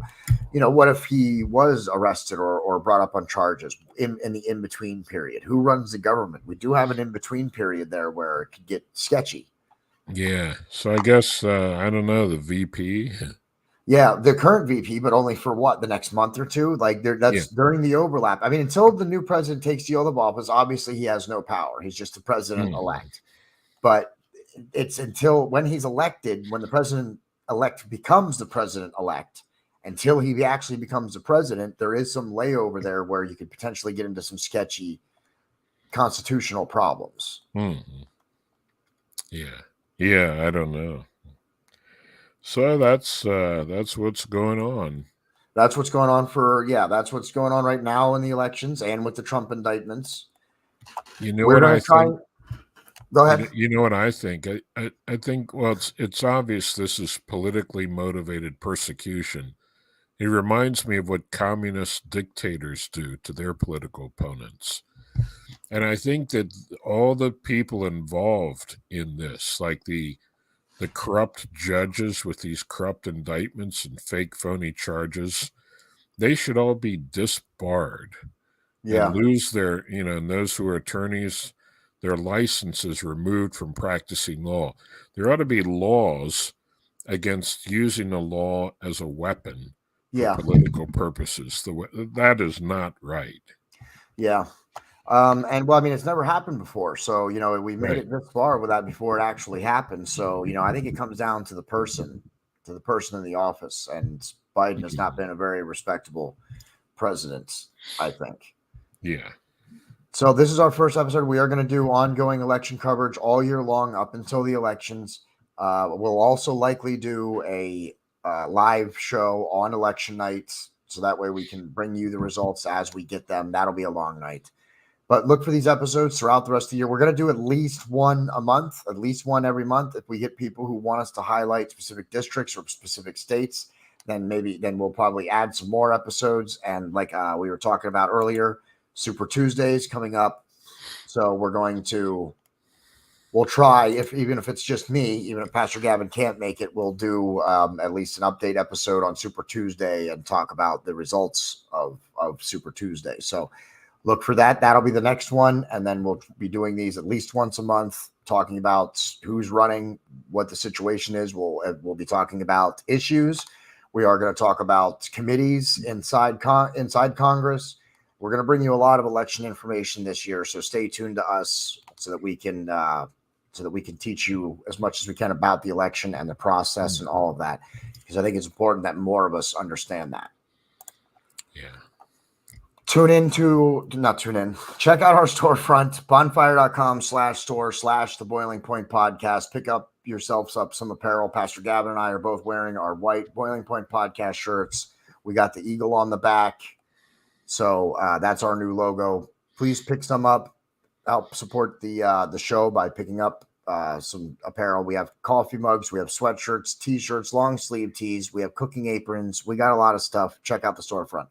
what if he was arrested or brought up on charges in the in-between period? Who runs the government? We do have an in-between period there where it could get sketchy. Yeah. So I guess, I don't know, the VP. Yeah, the current VP, but only for what, the next month or two? Like that's during the overlap. I mean, until the new president takes the oath of office, obviously he has no power. He's just the president-elect. But it's until when he's elected, when the president-elect becomes the president-elect, until he actually becomes the president, there is some layover there where you could potentially get into some sketchy constitutional problems. Yeah. Yeah, I don't know. So that's what's going on. That's what's going on that's what's going on right now in the elections and with the Trump indictments. You know what I think? Go ahead. You know what I think? I think, well, it's obvious this is politically motivated persecution. It reminds me of what communist dictators do to their political opponents. And I think that all the people involved in this, like the corrupt judges with these corrupt indictments and fake phony charges, they should all be disbarred and lose their, and those who are attorneys, their licenses removed from practicing law. There ought to be laws against using the law as a weapon for political purposes. That is not right. Yeah. And well, I mean, it's never happened before. So, we made it this far with that before it actually happened. So, I think it comes down to the person in the office. And Biden has not been a very respectable president, I think. Yeah. So this is our first episode. We are going to do ongoing election coverage all year long up until the elections. We'll also likely do a live show on election nights. So that way we can bring you the results as we get them. That'll be a long night. But look for these episodes throughout the rest of the year. We're going to do at least one a month, at least one every month. If we get people who want us to highlight specific districts or specific states, then we'll probably add some more episodes. And like we were talking about earlier, Super Tuesdays coming up. So we'll try, even if it's just me, even if Pastor Gavin can't make it, we'll do at least an update episode on Super Tuesday and talk about the results of Super Tuesday. So look for that. That'll be the next one. And then we'll be doing these at least once a month, talking about who's running, what the situation is. We'll be talking about issues. We are going to talk about committees inside Congress. We're going to bring you a lot of election information this year. So stay tuned to us so that we can teach you as much as we can about the election and the process and all of that. Because I think it's important that more of us understand that. Yeah. Check out our storefront, bonfire.com/store/the Boiling Point Podcast. Pick up yourselves up some apparel. Pastor Gavin and I are both wearing our white Boiling Point Podcast shirts. We got the eagle on the back. So that's our new logo. Please pick some up. Help support the show by picking up some apparel. We have coffee mugs. We have sweatshirts, T-shirts, long sleeve tees. We have cooking aprons. We got a lot of stuff. Check out the storefront.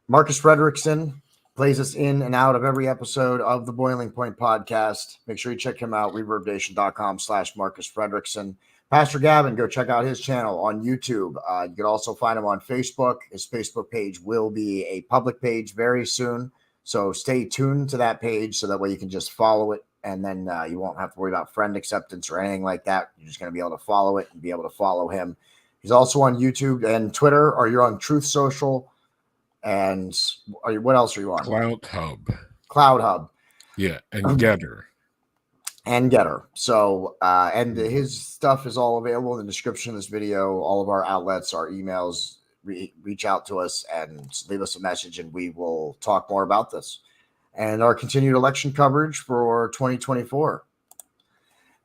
Marcus Frederiksen plays us in and out of every episode of the Boiling Point Podcast. Make sure you check him out, reverbnation.com/Marcus Frederiksen. Pastor Gavin, go check out his channel on YouTube. You can also find him on Facebook. His Facebook page will be a public page very soon. So stay tuned to that page so that way you can just follow it. And then you won't have to worry about friend acceptance or anything like that. You're just going to be able to follow it and be able to follow him. He's also on YouTube and Twitter, or you're on Truth Social. And what else are you on? Cloud Hub. Yeah, and Getter. So, and his stuff is all available in the description of this video. All of our outlets, our emails, reach out to us and leave us a message, and we will talk more about this and our continued election coverage for 2024.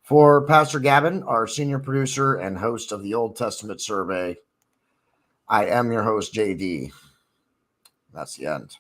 For Pastor Gavin, our senior producer and host of the Old Testament Survey, I am your host, JD. That's the end.